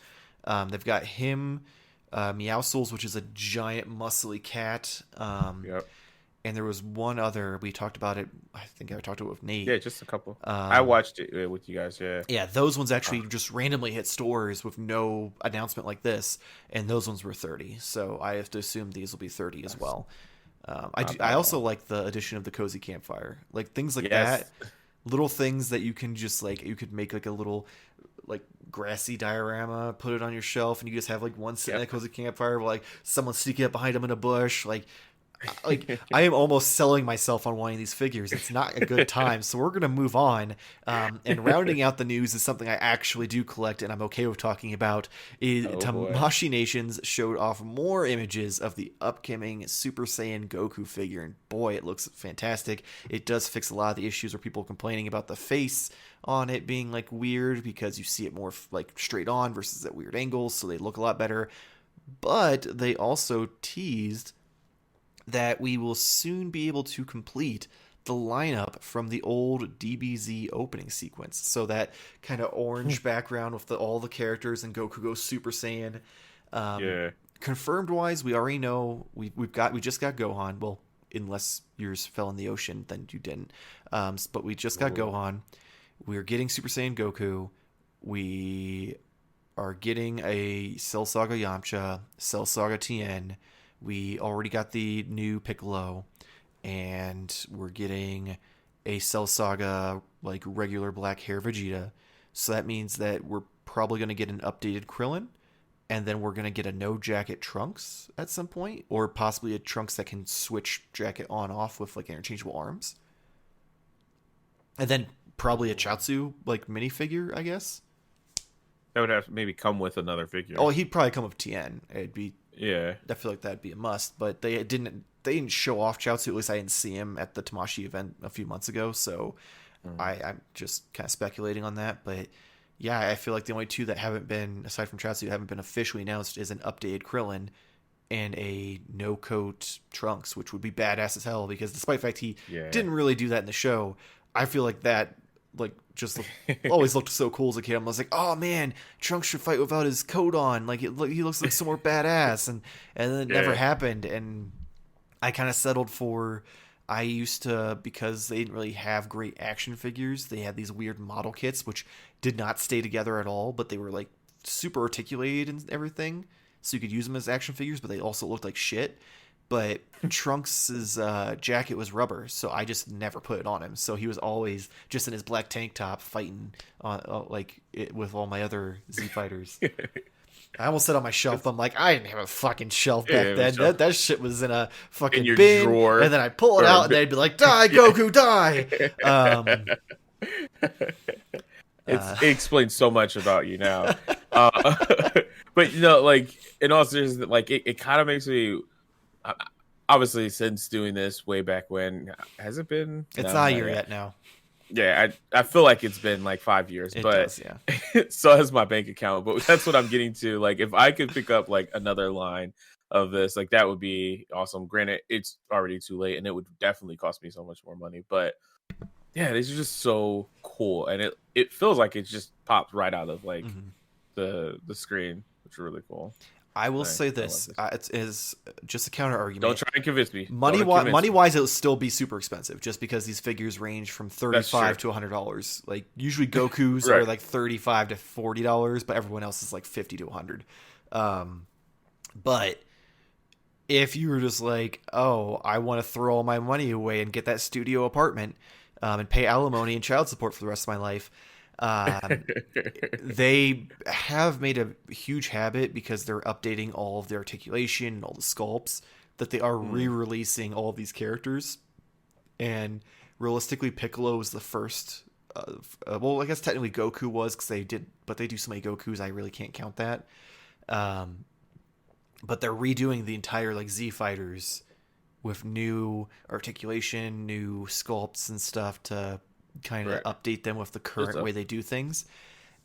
They've got him, Meowscles, which is a giant muscly cat. And there was one other, we talked about it, I think I talked about it with Nate. Yeah, just a couple. I watched it with you guys, Yeah, those ones actually just randomly hit stores with no announcement like this, and those ones were 30. So I have to assume these will be 30 as well. I also like the addition of the cozy campfire. Like things like that, little things that you can just like, you could make like a little like grassy diorama, put it on your shelf, and you just have like one sitting at a cozy campfire while like someone sneaking up behind them in a bush. Like I am almost selling myself on wanting these figures. It's not a good time, so we're going to move on. And rounding out the news is something I actually do collect, and I'm okay with talking about. Tamashii Nations showed off more images of the upcoming Super Saiyan Goku figure, and boy, it looks fantastic. It does fix a lot of the issues where people are complaining about the face on it being like weird, because you see it more like straight on versus at weird angles, so they look a lot better. But they also teased that we will soon be able to complete the lineup from the old DBZ opening sequence. So that kind of orange background with all the characters, and Goku goes Super Saiyan. Confirmed wise, we already know we just got Gohan. Well, unless yours fell in the ocean, then you didn't. But we just got Gohan. We're getting Super Saiyan Goku. We are getting a Cell Saga Yamcha, Cell Saga Tien. We already got the new Piccolo, and we're getting a Cell Saga, like, regular black hair Vegeta. So that means that we're probably going to get an updated Krillin, and then we're going to get a no-jacket Trunks at some point, or possibly a Trunks that can switch jacket on-off with, like, interchangeable arms. And then probably a Chaozu, like, minifigure, I guess. That would have to maybe come with another figure. Oh, he'd probably come with Tien. It'd be... Yeah, I feel like that'd be a must, but they didn't show off Chaozu. At least I didn't see him at the Tamashii event a few months ago, so I'm just kind of speculating on that. But yeah, I feel like the only two that haven't been, aside from Chaozu, haven't been officially announced is an updated Krillin and a no coat Trunks, which would be badass as hell, because despite the fact he didn't really do that in the show, I feel like that just always looked so cool as a kid. I was like, oh man, Trunks should fight without his coat on. Like he looks like so more badass, and then it never happened. And I kind of settled for, I used to, because they didn't really have great action figures, they had these weird model kits which did not stay together at all, but they were like super articulated and everything, so you could use them as action figures, but they also looked like shit. But Trunks' jacket was rubber, so I just never put it on him. So he was always just in his black tank top fighting with all my other Z fighters. I almost said on my shelf, but I'm like, I didn't have a fucking shelf back then. That shit was in a fucking bin, drawer, and then I pull it out, and they'd be like, "Die, Goku, die!" It explains so much about you now. But like in all seriousness, like it kind of makes me. Obviously, since doing this way back when, has it been? It's not a year yet now. Yeah, I feel like it's been like 5 years, it but does, yeah. So has my bank account. But that's what I'm getting to. Like, if I could pick up like another line of this, like that would be awesome. Granted, it's already too late, and it would definitely cost me so much more money. But yeah, these are just so cool, and it feels like it just popped right out of like the screen, which is really cool. I will say this: it is just a counter argument. Don't try and convince me. Money wise, it'll still be super expensive, just because these figures range from $35 to $100. Like usually, Goku's are like $35 to $40, but everyone else is like $50 to $100. But if you were just like, oh, I want to throw all my money away and get that studio apartment, and pay alimony and child support for the rest of my life. They have made a huge habit because they're updating all of the articulation and all the sculpts that they are re-releasing all of these characters. And realistically, Piccolo was the first. Well, I guess technically Goku was because they do so many Gokus, I really can't count that. But they're redoing the entire like Z Fighters with new articulation, new sculpts and stuff to kind of update them with the current way they do things.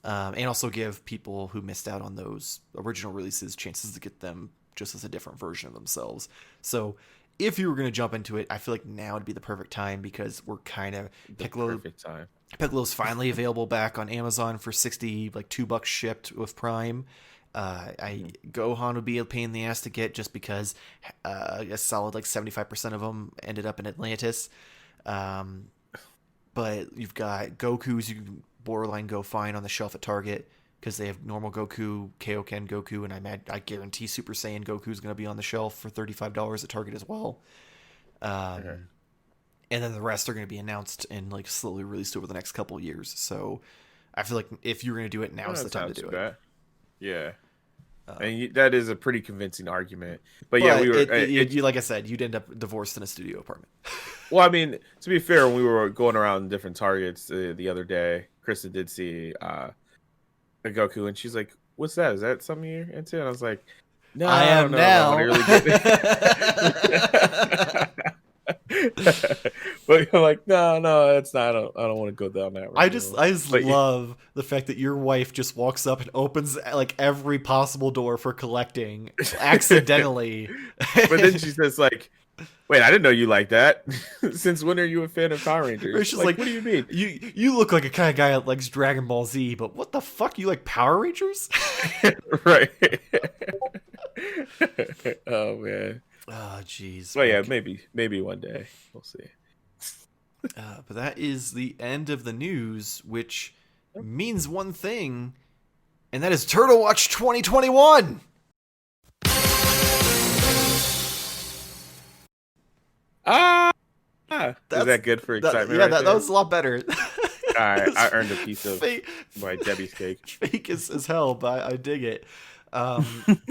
And also give people who missed out on those original releases chances to get them just as a different version of themselves. So if you were going to jump into it, I feel like now would be the perfect time because we're kind of Piccolo's finally available back on Amazon for $60, like $2 shipped with Prime. Gohan would be a pain in the ass to get just because a solid like 75% of them ended up in Atlantis. But you've got Gokus you can borderline go find on the shelf at Target because they have normal Goku, Kaioken Goku, and I guarantee Super Saiyan Goku is going to be on the shelf for $35 at Target as well. And then the rest are going to be announced and like slowly released over the next couple of years. So I feel like if you're going to do it, now's the time to do it. Yeah. And that is a pretty convincing argument. But yeah, like I said, you'd end up divorced in a studio apartment. Well, I mean, to be fair, when we were going around different Targets the other day, Krista did see a Goku, and she's like, "What's that? Is that something you're into?" And I was like, "No, I am now." But you're like, no, it's not. I don't want to go down that road. I just love the fact that your wife just walks up and opens like every possible door for collecting accidentally. But then she says like, "Wait, I didn't know you like that. Since when are you a fan of Power Rangers?" She's like, "What do you mean? You look like a kind of guy that likes Dragon Ball Z, but what the fuck? You like Power Rangers?" Right. Oh man. Oh jeez. Well, yeah, maybe one day we'll see. But that is the end of the news, which means one thing, and that is Turtle Watch 2021. Is that good for excitement? Yeah, that was a lot better. All right, I earned a piece of my Debbie's cake. Fake as hell, but I dig it.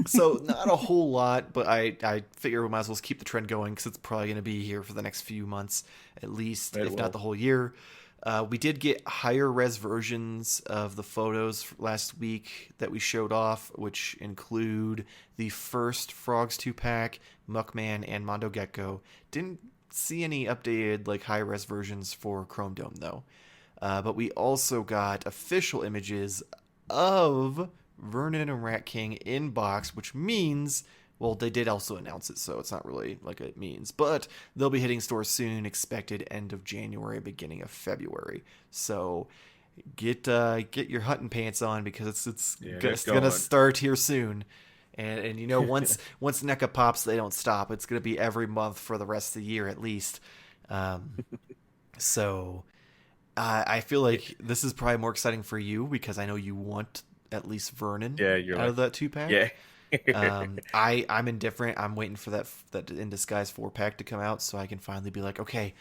So not a whole lot, but I figure we might as well keep the trend going because it's probably going to be here for the next few months at least, if not the whole year. We did get higher res versions of the photos last week that we showed off, which include the first Frogs 2-pack, Muckman, and Mondo Gecko. Didn't see any updated like high res versions for Chrome Dome though. But we also got official images of Vernon and Rat King in box, which means, well, they did also announce it, so it's not really like it means, but they'll be hitting stores soon, expected end of January, beginning of February. So get your hunting pants on because it's gonna start here soon. And you know, once NECA pops, they don't stop. It's gonna be every month for the rest of the year at least. So I feel like this is probably more exciting for you because I know you want at least Vernon out of that 2-pack. Yeah. I'm indifferent. I'm waiting for that In Disguise 4-pack to come out so I can finally be like, okay,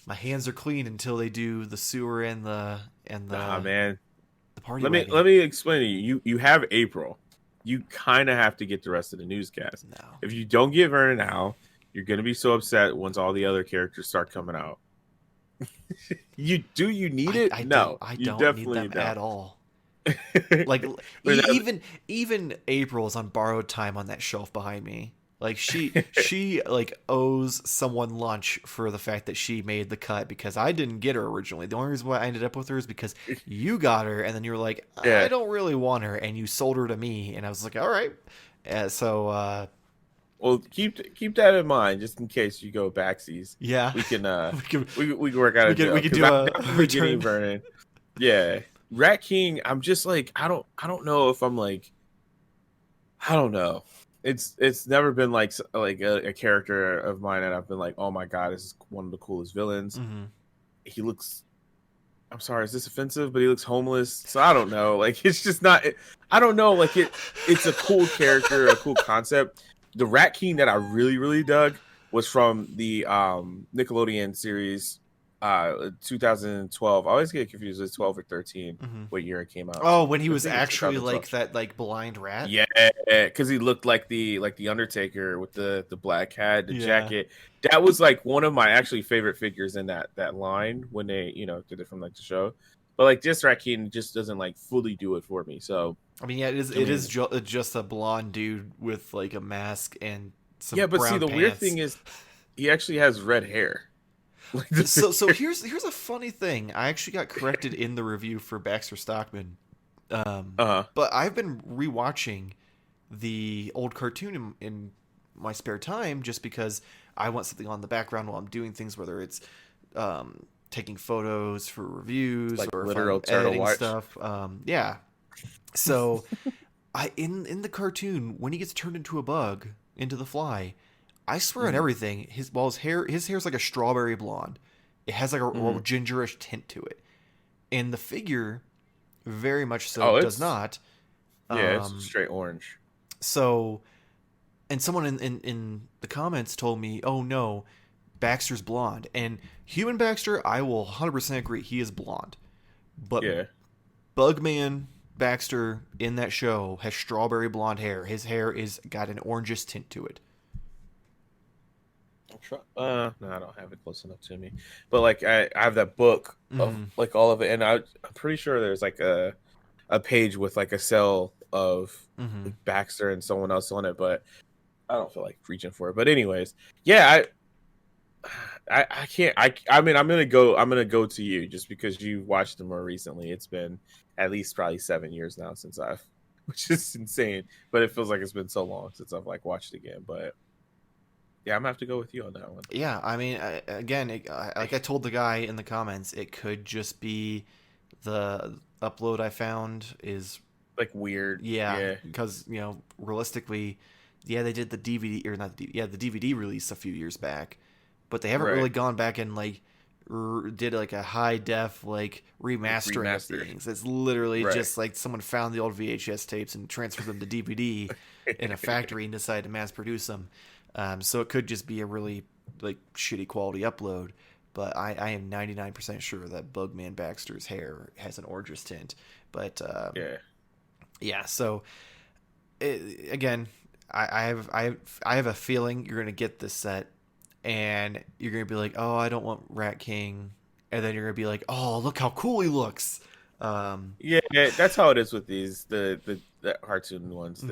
my hands are clean until they do the sewer and the man. The party. Let me explain to you. You have April. You kind of have to get the rest of the newscast. No. If you don't get Vernon now, you're gonna be so upset once all the other characters start coming out. You need it? I no, I you don't definitely need them don't. at all. Like even April is on borrowed time on that shelf behind me. Like she like owes someone lunch for the fact that she made the cut because I didn't get her originally. The only reason why I ended up with her is because you got her and then you were like, I don't really want her, and you sold her to me, and I was like, all right. Well, keep that in mind just in case you go backsies. Yeah, we can we can work out. We can do a return. Vernon. Yeah. Rat King, I'm just like I don't know if I'm like I don't know. It's never been like a character of mine that I've been like, oh my god, this is one of the coolest villains. Mm-hmm. He looks. I'm sorry, is this offensive? But he looks homeless, so I don't know. Like it's just not. I don't know. Like it's a cool character, a cool concept. The Rat King that I really dug was from the Nickelodeon series 2012. I always get confused with 12 or 13. Mm-hmm. What year it came out? Oh, So when he I was think it's actually 2012. like that, like blind rat. Yeah, because he looked like the Undertaker with the black hat, the jacket. That was like one of my actually favorite figures in that line when they did it from like the show. But like this Rakim just doesn't like fully do it for me. So I mean, yeah, it is just a blonde dude with like a mask and some yeah, but see brown the weird pants. thing is he actually has red hair. So here's a funny thing. I actually got corrected in the review for Baxter Stockman. But I've been rewatching the old cartoon in my spare time just because I want something on the background while I'm doing things, whether it's taking photos for reviews like or if literal I'm turtle editing watch. stuff. Yeah. So I in the cartoon when he gets turned into a bug into the fly, I swear on everything, his hair's like a strawberry blonde. It has like a gingerish tint to it. And the figure very much so does not. It's straight orange. So, and someone in the comments told me, "Oh no, Baxter's blonde." And human Baxter, I will 100% agree, he is blonde. But Bugman Baxter in that show has strawberry blonde hair. His hair is got an orangish tint to it. No, I don't have it close enough to me. But like I have that book of like all of it, and I'm pretty sure there's like a page with like a cell of like Baxter and someone else on it, but I don't feel like reaching for it. But anyways, yeah, I can't. I mean, I'm gonna go to you just because you watched them more recently. It's been at least probably 7 years now since which is insane. But it feels like it's been so long since I've like watched it again. But yeah, I'm gonna have to go with you on that one. Yeah, I mean, like I told the guy in the comments, it could just be the upload I found is like weird. Yeah, because realistically, yeah, they did the DVD or not the DVD release a few years back, but they haven't really gone back and like did like a high def like remastering of things. It's literally just like someone found the old VHS tapes and transferred them to DVD in a factory and decided to mass produce them. So it could just be a really like shitty quality upload, but I am 99% sure that Bugman Baxter's hair has an orange tint. But yeah. So again, I have a feeling you're gonna get this set, and you're gonna be like, oh, I don't want Rat King, and then you're gonna be like, oh, look how cool he looks. Yeah, that's how it is with these the cartoon ones.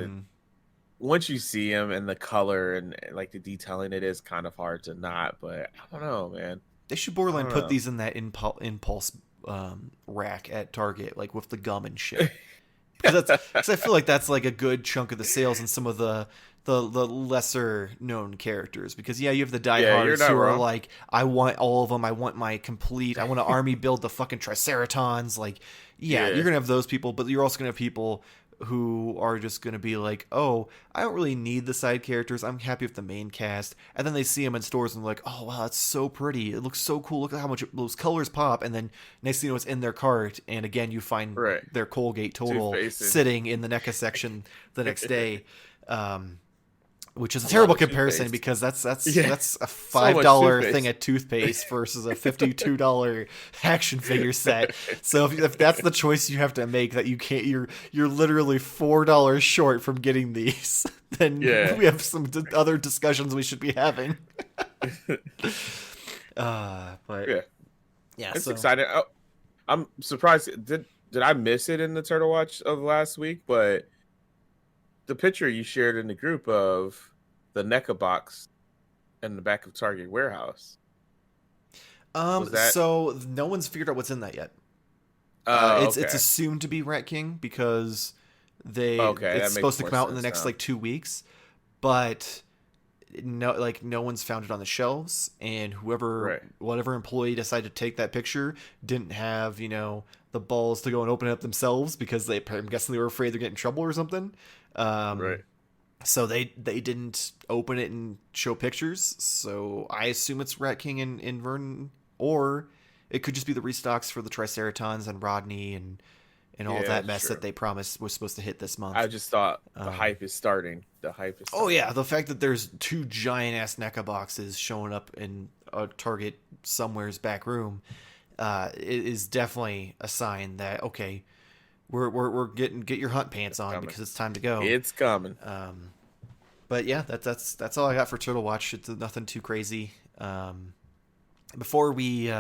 Once you see him and the color and like the detailing, it is kind of hard to not. But I don't know, man. They should borderline put these in that impulse rack at Target, like with the gum and shit. Because I feel like that's like a good chunk of the sales in some of the lesser known characters. Because you have the diehards who are like, I want all of them. I want my complete. I want to army build the fucking Triceratons. Like, you're gonna have those people, but you're also gonna have people who are just going to be like, oh, I don't really need the side characters. I'm happy with the main cast. And then they see them in stores and they're like, oh, wow, that's so pretty. It looks so cool. Look at how much those colors pop. And then next thing you know, it's in their cart. And again, you find their Colgate Total sitting in the NECA section the next day. Which is a terrible comparison because that's a $5 thing of toothpaste versus a $52 action figure set. So if that's the choice you have to make, that you can't, you're literally $4 short from getting these, then we have some other discussions we should be having. But it's exciting. I'm surprised. Did I miss it in the Turtle Watch of last week? But the picture you shared in the group of the NECA box in the back of Target warehouse. So no one's figured out what's in that yet. It's assumed to be Rat King because it's supposed to come out in the next like 2 weeks, but no one's found it on the shelves, and whatever employee decided to take that picture didn't have the balls to go and open it up themselves because I'm guessing they were afraid they're getting in trouble or something. So they didn't open it and show pictures. So I assume it's Rat King in Vernon, or it could just be the restocks for the Triceratons and Rodney and all that mess that they promised was supposed to hit this month. I just thought the hype is starting. Oh yeah, the fact that there's 2 giant ass NECA boxes showing up in a Target somewhere's back room, it is definitely a sign that, okay, we're get your hunt pants on because it's time to go. It's coming. But yeah, that's all I got for Turtle Watch. It's nothing too crazy. Before we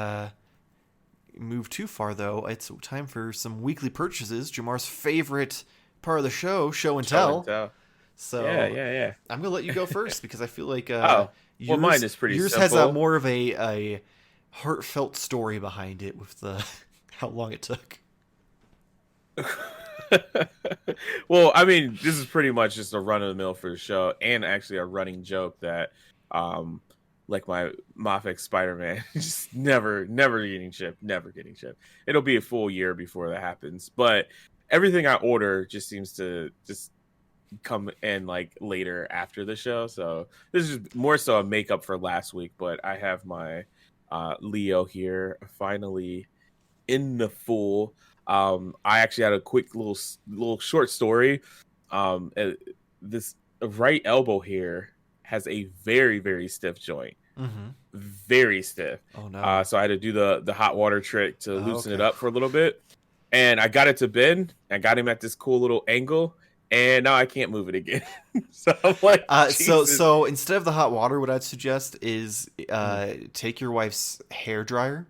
move too far, though, it's time for some weekly purchases. Jamar's favorite part of the show and tell. So yeah. I'm gonna let you go first because I feel like yours, mine is pretty yours simple. has more of a heartfelt story behind it with the how long it took. Well, I mean, this is pretty much just a run of the mill for the show, and actually a running joke that, like my Moffitt Spider-Man, just never getting shipped. It'll be a full year before that happens. But everything I order just seems to just come in like later after the show. So this is more so a makeup for last week. But I have my Leo here finally in the full. I actually had a quick little short story. This right elbow here has a very, very stiff joint. Mm-hmm. Very stiff. Oh no! So I had to do the hot water trick to loosen it up for a little bit, and I got it to bend. I got him at this cool little angle, and now I can't move it again. So I'm like, so instead of the hot water, what I'd suggest is take your wife's hair dryer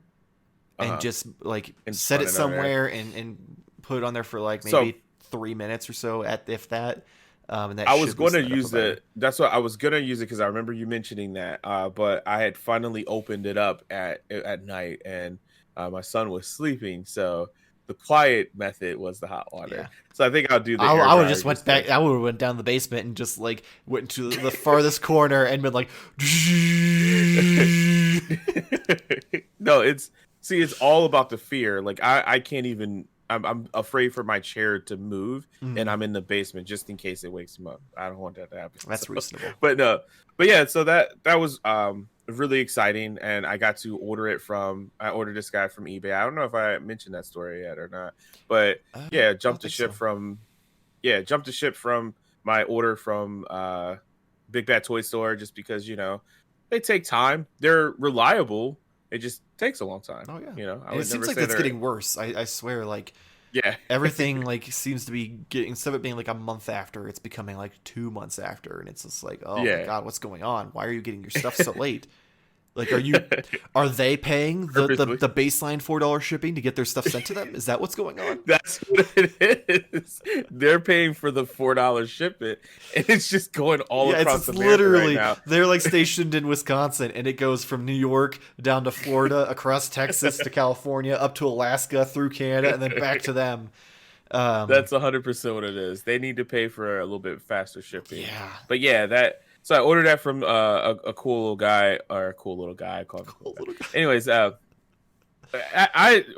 and just like set it somewhere and put it on there for like maybe 3 minutes or so, if that. And that I was going to use it. That's what I was going to use it because I remember you mentioning that. But I had finally opened it up at night, and my son was sleeping, so the quiet method was the hot water. Yeah. So I think I'll do the. I would have just went back. I would have went down the basement and just like went to the farthest corner and been like. No, it's all about the fear. Like I can't even. I'm afraid for my chair to move, and I'm in the basement just in case it wakes him up. I don't want that to happen. That's reasonable. But yeah. So that was really exciting, and I got to order it from. I ordered this guy from eBay. I don't know if I mentioned that story yet or not, but jumped to ship from my order from Big Bad Toy Store just because they take time. They're reliable. It just takes a long time. Oh yeah, and it seems like it's getting worse. I swear, like everything like seems to be getting, instead of it being like a month after, it's becoming like 2 months after, and it's just like, oh my god, what's going on? Why are you getting your stuff so late? Like, are they paying the baseline $4 shipping to get their stuff sent to them? Is that what's going on? That's what it is. They're paying for the $4 shipment, and it's just going all across America literally, right now. They're like stationed in Wisconsin, and it goes from New York down to Florida, across Texas to California, up to Alaska, through Canada, and then back to them. That's 100% what it is. They need to pay for a little bit faster shipping. Yeah. But yeah, so I ordered that from a cool little guy, or a cool little guy. I call him cool little guy. Anyways,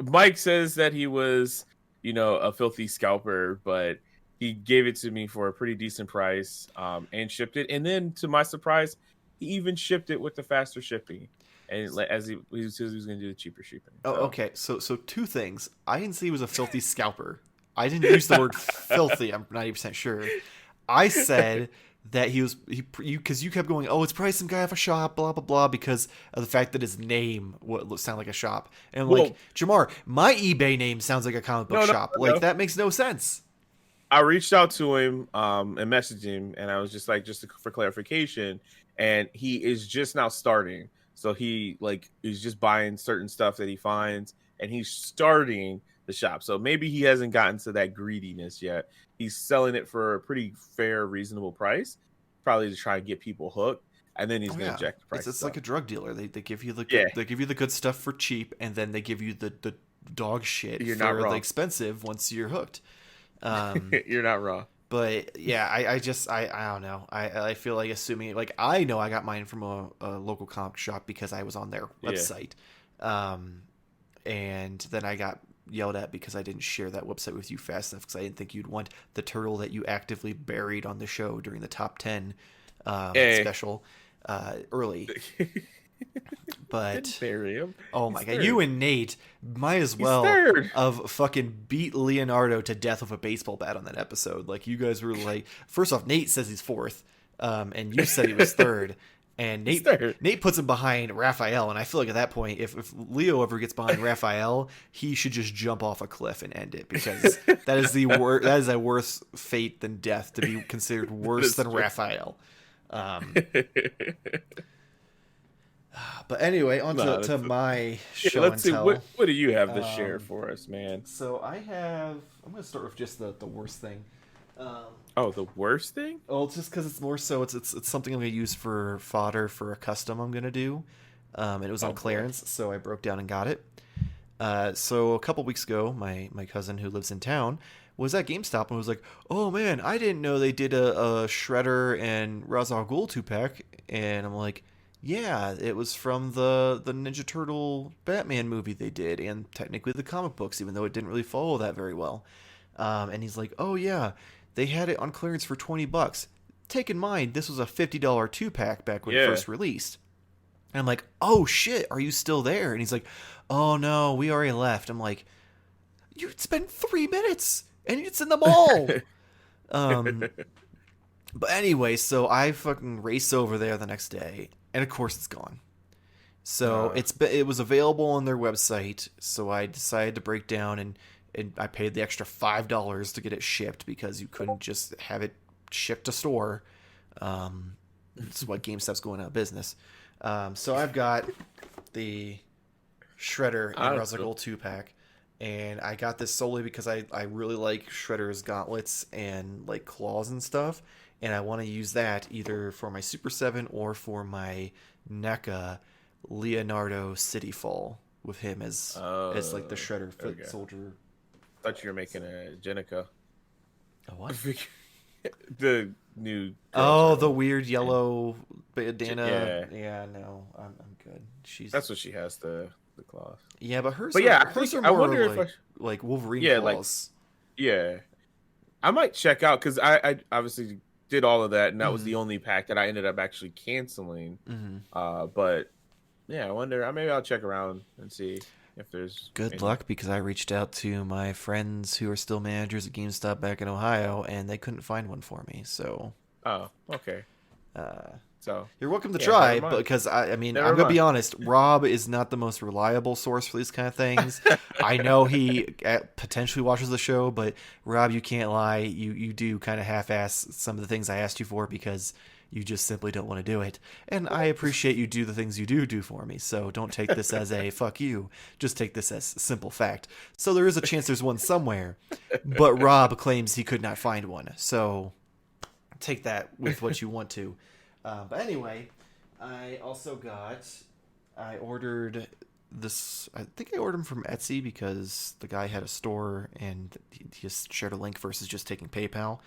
Mike says that he was, a filthy scalper, but he gave it to me for a pretty decent price, and shipped it. And then, to my surprise, he even shipped it with the faster shipping, and as he says he was going to do the cheaper shipping. So. Oh, okay. So two things. I didn't say he was a filthy scalper. I didn't use the word filthy. I'm 90% sure. I said that because you kept going, oh, it's probably some guy off a shop, blah blah blah, because of the fact that his name would sound like a shop. And I'm like, Jamar, my eBay name sounds like a comic book shop. Like that makes no sense. I reached out to him and messaged him, and I was just like, for clarification, and he is just now starting. So he is just buying certain stuff that he finds, and he's starting the shop. So maybe he hasn't gotten to that greediness yet. He's selling it for a pretty fair, reasonable price, probably to try and get people hooked, and then he's going to jack the price. It's like a drug dealer. They give you the good, they give you the good stuff for cheap, and then they give you the dog shit for the expensive once you're hooked. You're not wrong. But yeah, I don't know. I feel like assuming, like, I know I got mine from a local comic shop because I was on their website, and then I got yelled at because I didn't share that website with you fast enough, because I didn't think you'd want the turtle that you actively buried on the show during the top 10 special early. But didn't bury him. Oh my god, you and Nate might as well have fucking beat Leonardo to death with a baseball bat on that episode. Like, you guys were like, first off, Nate says he's fourth, and you said he was third. And Nate puts him behind Raphael, and I feel like at that point, if Leo ever gets behind Raphael, he should just jump off a cliff and end it, because that is that is a worse fate than death, to be considered worse than Raphael. But anyway, on to my show and tell. Let's see, what do you have to share for us, man? So I'm going to start with just the worst thing. The worst thing? Oh, it's just because it's more so it's something I'm going to use for fodder for a custom I'm going to do. And it was on clearance, so I broke down and got it. So a couple weeks ago, my cousin who lives in town was at GameStop and was like, "Oh man, I didn't know they did a Shredder and Ra's al Ghul 2-pack." And I'm like, "Yeah, it was from the Ninja Turtle Batman movie they did, and technically the comic books, even though it didn't really follow that very well." And he's like, "Oh yeah, they had it on clearance for $20. Take in mind, this was a $50 2-pack back when it first released." And I'm like, "Oh shit, are you still there?" And he's like, "Oh no, we already left." I'm like, "You spent 3 minutes and it's in the mall." But anyway, so I fucking race over there the next day, and of course it's gone. So it was available on their website, so I decided to break down and I paid the extra $5 to get it shipped, because you couldn't just have it shipped to store. This is why GameStop's going out of business. So I've got the Shredder and Ra's al Ghul 2-pack, and I got this solely because I really like Shredder's gauntlets and like claws and stuff, and I want to use that either for my Super 7 or for my NECA Leonardo City Fall, with him as like the Shredder foot soldier. I thought you were making a Jenica. A what? The new. The weird yellow bandana. Yeah, no, I'm good. That's what she has, the claws. Yeah, but hers. But yeah, hers are more, I wonder like Wolverine claws. I might check out, because I obviously did all of that, and that was the only pack that I ended up actually canceling. But yeah, I wonder. Maybe I'll check around and see if there's good luck, because I reached out to my friends who are still managers at GameStop back in Ohio, and they couldn't find one for me. So okay. So you're welcome to try, but because I'm gonna be honest, Rob is not the most reliable source for these kind of things. I know he potentially watches the show, but Rob, you can't lie. You do kind of half-ass some of the things I asked you for, because you just simply don't want to do it. And I appreciate you do the things you do for me. So don't take this as a fuck you. Just take this as simple fact. So there is a chance there's one somewhere, but Rob claims he could not find one. So take that with what you want to. But anyway, I ordered this. I think I ordered them from Etsy, because the guy had a store and he just shared a link versus just taking PayPal.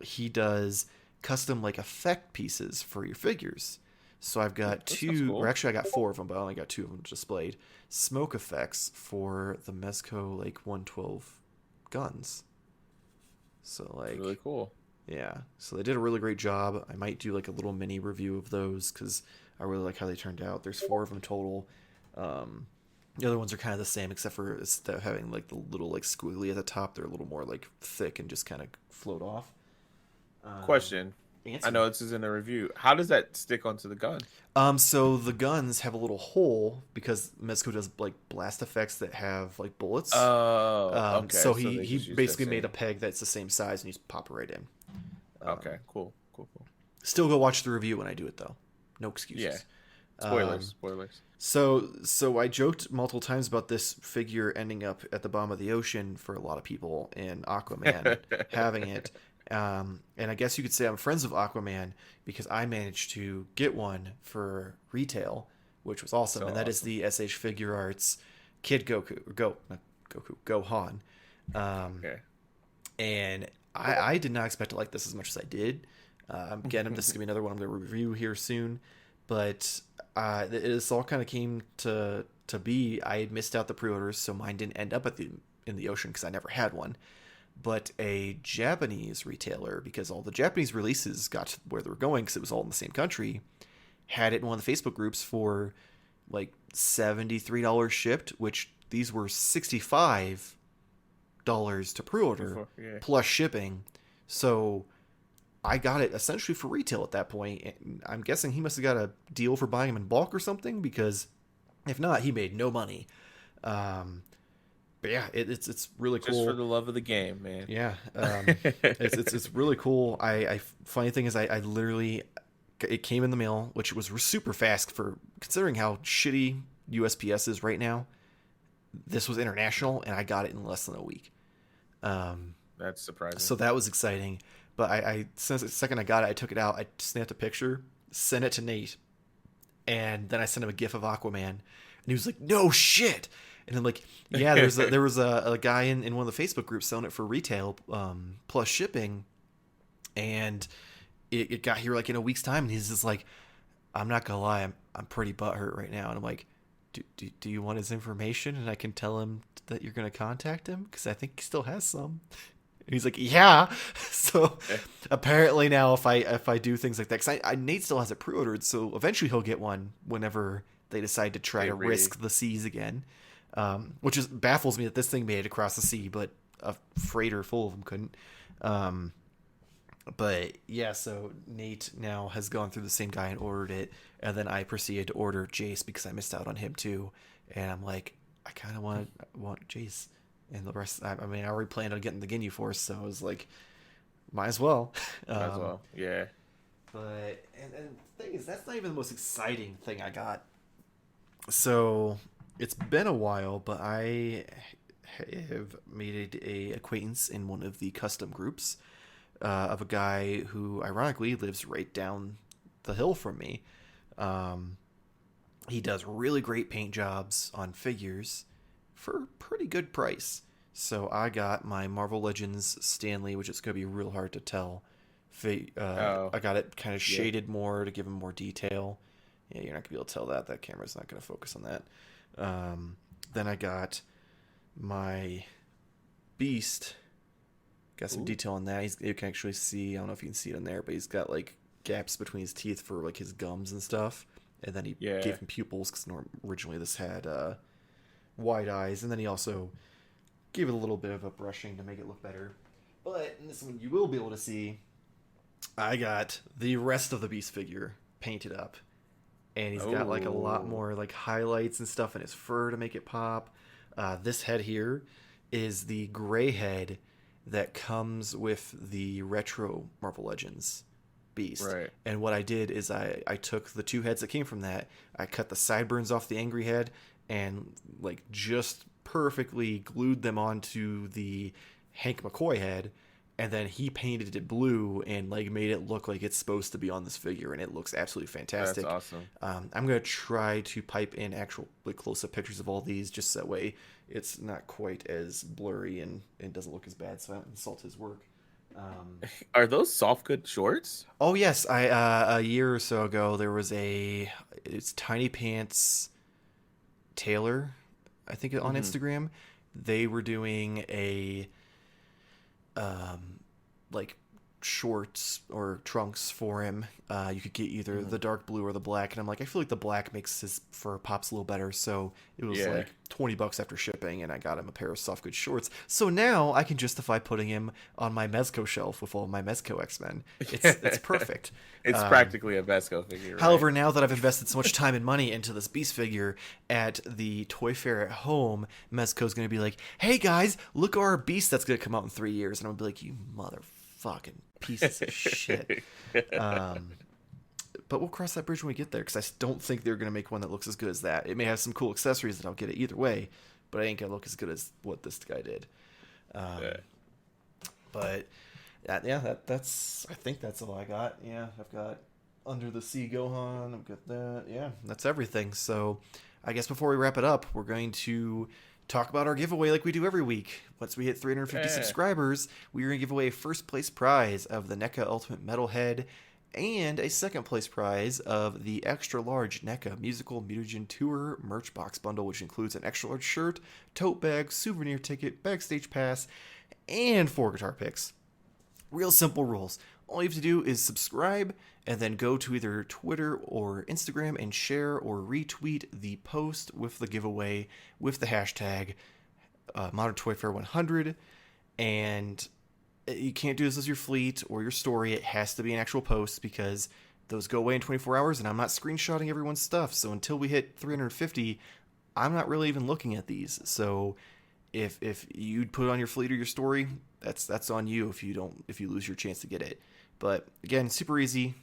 He does custom like effect pieces for your figures. So I've got two, or actually I got 4 of them, but I only got 2 of them displayed. Smoke effects for the Mezco like 112 guns. So like really cool. Yeah. So they did a really great job. I might do like a little mini review of those, because I really like how they turned out. There's 4 of them total. The other ones are kind of the same, except for instead of having like the little like squiggly at the top, they're a little more like thick and just kind of float off. Question. I know this is in a review. How does that stick onto the gun? So the guns have a little hole, because Mezco does like blast effects that have like bullets. Okay. So he basically made a peg that's the same size, and you just pop it right in. Okay, cool. Still go watch the review when I do it, though. No excuses. Yeah. Spoilers. So I joked multiple times about this figure ending up at the bottom of the ocean for a lot of people, and Aquaman having it. And I guess you could say I'm friends with Aquaman, because I managed to get one for retail, which was awesome. And that is the SH Figuarts Kid Gohan. And I did not expect to like this as much as I did. Again, this is going to be another one I'm going to review here soon. But this all kind of came to be. I had missed out the pre-orders, so mine didn't end up in the ocean, because I never had one. But a Japanese retailer, because all the Japanese releases got to where they were going, because it was all in the same country, had it in one of the Facebook groups for like $73 shipped, which these were $65 to pre-order plus shipping. So I got it essentially for retail at that point. And I'm guessing he must have got a deal for buying them in bulk or something, because if not, he made no money. But yeah, it's really cool. Just for the love of the game, man. Yeah, it's really cool. Funny thing is, I literally, it came in the mail, which was super fast for considering how shitty USPS is right now. This was international, and I got it in less than a week. That's surprising. So that was exciting. But since the second I got it, I took it out, I snapped a picture, sent it to Nate, and then I sent him a GIF of Aquaman, and he was like, "No shit." And I'm like, yeah, there was a guy in one of the Facebook groups selling it for retail plus shipping, and it got here like in a week's time, and he's just like, "I'm not gonna lie, I'm pretty butthurt right now." And I'm like, do you want his information, and I can tell him that you're gonna contact him, because I think he still has some. And he's like, yeah. So apparently now if I do things like that, because Nate still has it pre-ordered, so eventually he'll get one whenever they decide to try to risk the seas again. Which baffles me that this thing made it across the sea, but a freighter full of them couldn't. But yeah, so Nate now has gone through the same guy and ordered it, and then I proceeded to order Jace because I missed out on him too. And I'm like, I kind of want Jace, and the rest. I mean, I already planned on getting the Ginyu Force, so I was like, might as well. Might as well, yeah. But and the thing is, that's not even the most exciting thing I got. So it's been a while, but I have made a acquaintance in one of the custom groups of a guy who, ironically, lives right down the hill from me. He does really great paint jobs on figures for a pretty good price. So I got my Marvel Legends Stanley, which is going to be real hard to tell. I got it kind of shaded more to give him more detail. Yeah, you're not going to be able to tell that. That camera's not going to focus on that. Then I got my Beast. Got some detail on that. You can actually see, I don't know if you can see it in there, but he's got like gaps between his teeth for like his gums and stuff. And then he gave him pupils, because originally this had wide eyes. And then he also gave it a little bit of a brushing to make it look better. But in this one, you will be able to see, I got the rest of the Beast figure painted up. And he's got like a lot more like highlights and stuff in his fur to make it pop. This head here is the gray head that comes with the retro Marvel Legends Beast. Right. And what I did is I took the two heads that came from that, I cut the sideburns off the angry head, and like just perfectly glued them onto the Hank McCoy head. And then he painted it blue and like made it look like it's supposed to be on this figure, and it looks absolutely fantastic. That's awesome. I'm gonna try to pipe in actual like close-up pictures of all these, just that way it's not quite as blurry and it doesn't look as bad, so I don't insult his work. Are those soft good shorts? Oh yes, I a year or so ago there was it's Tiny Pants Taylor, I think, on Instagram. They were doing a like shorts or trunks for him. You could get either the dark blue or the black, and I'm like, I feel like the black makes his fur pops a little better, so it was like $20 after shipping, and I got him a pair of soft good shorts. So now I can justify putting him on my Mezco shelf with all my Mezco X-Men. It's perfect. It's practically a Mezco figure, right? However, now that I've invested so much time and money into this Beast figure at the Toy Fair at home, Mezco's going to be like, hey guys, look at our Beast that's going to come out in 3 years. And I'm going to be like, you motherfucking pieces of shit. But we'll cross that bridge when we get there, because I don't think they're going to make one that looks as good as that. It may have some cool accessories that I'll get it either way, but it ain't going to look as good as what this guy did. But that's I think that's all I got. Yeah, I've got Under the Sea Gohan. I've got that. Yeah, that's everything. So I guess before we wrap it up, we're going to talk about our giveaway like we do every week. Once we hit 350 subscribers, we're going to give away a first place prize of the NECA Ultimate Metalhead and a second place prize of the extra large NECA Musical Mutagen Tour merch box bundle, which includes an extra large shirt, tote bag, souvenir ticket, backstage pass, and 4 guitar picks. Real simple rules. All you have to do is subscribe and then go to either Twitter or Instagram and share or retweet the post with the giveaway with the hashtag Modern Toy Fair 100, and you can't do this as your fleet or your story. It has to be an actual post because those go away in 24 hours, and I'm not screenshotting everyone's stuff. So until we hit 350, I'm not really even looking at these. So if you put it on your fleet or your story, that's on you if you lose your chance to get it. But again, super easy.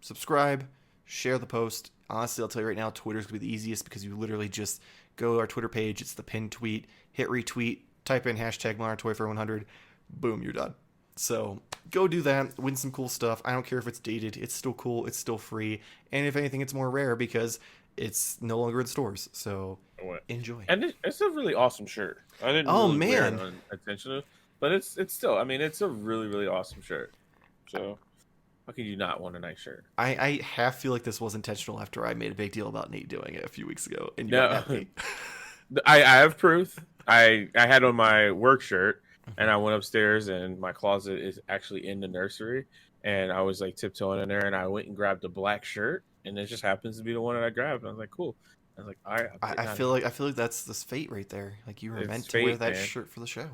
Subscribe, share the post. Honestly, I'll tell you right now, Twitter's gonna be the easiest because you literally just go to our Twitter page. It's the pinned tweet. Hit retweet. Type in hashtag ModernToyFair100. Boom, you're done. So go do that. Win some cool stuff. I don't care if it's dated. It's still cool. It's still free. And if anything, it's more rare because it's no longer in stores. So enjoy. And it's a really awesome shirt. I didn't wear it unintentionally, but it's still. I mean, it's a really, really awesome shirt. So how can you not want a nice shirt? I half feel like this was intentional after I made a big deal about Nate doing it a few weeks ago, and you got mad at me. I have proof. I had on my work shirt, and I went upstairs, and my closet is actually in the nursery, and I was like tiptoeing in there, and I went and grabbed a black shirt, and it just happens to be the one that I grabbed. And I was like, cool. I was like, all right. I feel like that's this fate right there. Like you were meant to wear that shirt for the show.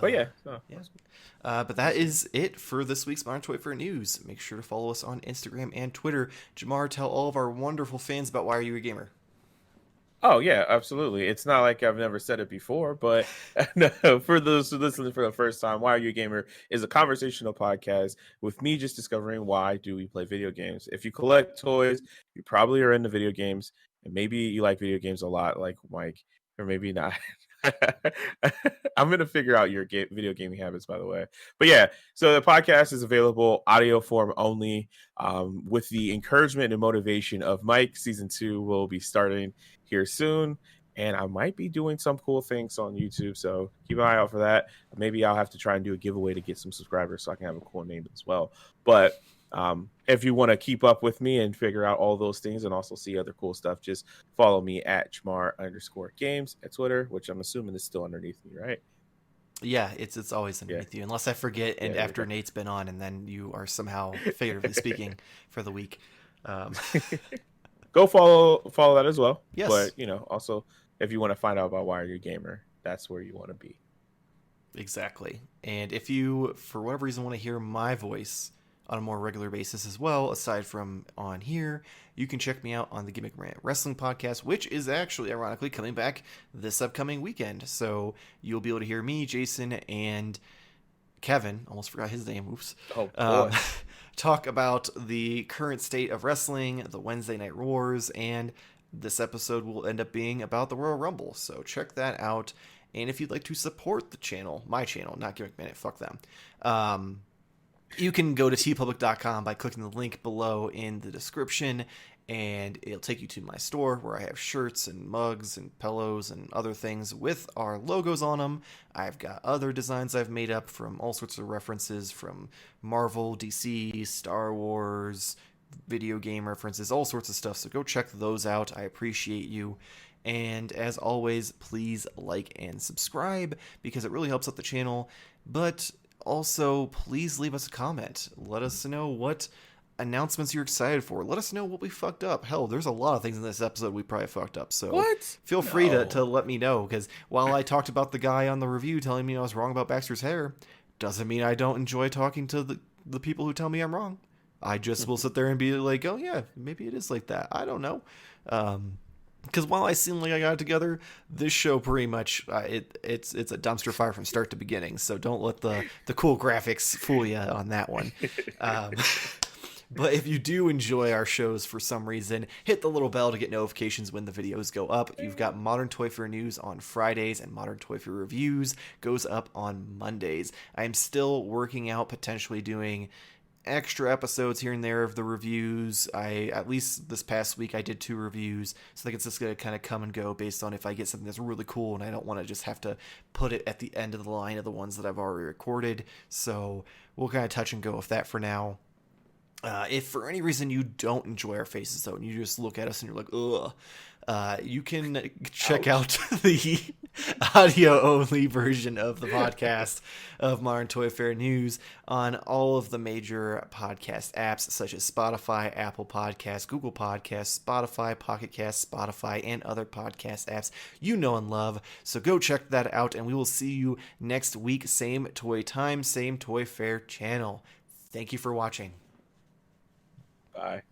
But yeah. But that is it for this week's Modern Toy Fair news. Make sure to follow us on Instagram and Twitter. Jamar, tell all of our wonderful fans about Why Are You a Gamer? Oh, yeah, absolutely. It's not like I've never said it before, but no, for those who listen for the first time, Why Are You a Gamer is a conversational podcast with me just discovering why do we play video games. If you collect toys, you probably are into video games, and maybe you like video games a lot like Mike, or maybe not. I'm going to figure out your video gaming habits, by the way. But yeah, so the podcast is available audio form only. With the encouragement and motivation of Mike, season 2 will be starting here soon. And I might be doing some cool things on YouTube. So keep an eye out for that. Maybe I'll have to try and do a giveaway to get some subscribers so I can have a cool name as well. But if you want to keep up with me and figure out all those things and also see other cool stuff, just follow me at Jamar_games at Twitter, which I'm assuming is still underneath me, right? Yeah, it's always underneath you, unless I forget and after Nate's been on, and then you are somehow figuratively speaking for the week. Go follow that as well. Yes. But also if you want to find out about Why Are You a Gamer, that's where you want to be. Exactly. And if you, for whatever reason, want to hear my voice on a more regular basis as well, aside from on here, you can check me out on the Gimmick Rant Wrestling Podcast, which is actually, ironically, coming back this upcoming weekend. So you'll be able to hear me, Jason, and Kevin, almost forgot his name, oops, talk about the current state of wrestling, the Wednesday Night Wars, and this episode will end up being about the Royal Rumble. So check that out. And if you'd like to support the channel, my channel, not Gimmick Minute, fuck them, you can go to tpublic.com by clicking the link below in the description, and it'll take you to my store where I have shirts and mugs and pillows and other things with our logos on them. I've got other designs I've made up from all sorts of references from Marvel, DC, Star Wars, video game references, all sorts of stuff. So go check those out. I appreciate you. And as always, please like and subscribe because it really helps out the channel. But also, please leave us a comment. Let us know what announcements you're excited for. Let us know what we fucked up. Hell, there's a lot of things in this episode we probably fucked up. So feel free to let me know, because while I talked about the guy on the review telling me I was wrong about Baxter's hair, doesn't mean I don't enjoy talking to the people who tell me I'm wrong. I just will sit there and be like, oh yeah, maybe it is like that. I don't know. Because while I seem like I got it together, this show pretty much it's a dumpster fire from start to beginning. So don't let the cool graphics fool you on that one. But if you do enjoy our shows for some reason, hit the little bell to get notifications when the videos go up. You've got Modern Toy Fair News on Fridays, and Modern Toy Fair Reviews goes up on Mondays. I am still working out potentially doing extra episodes here and there of the reviews. At least this past week I did 2 reviews, so I think it's just gonna kind of come and go based on if I get something that's really cool and I don't want to just have to put it at the end of the line of the ones that I've already recorded. So we'll kind of touch and go with that for now. If for any reason you don't enjoy our faces though, and you just look at us and you're like, ugh, you can check out the audio only version of the podcast of Modern Toy Fair News on all of the major podcast apps such as Spotify, Apple Podcasts, Google Podcasts, Spotify, Pocket Casts, Spotify, and other podcast apps you know and love. So go check that out, and we will see you next week. Same toy time, same Toy Fair channel. Thank you for watching. Bye.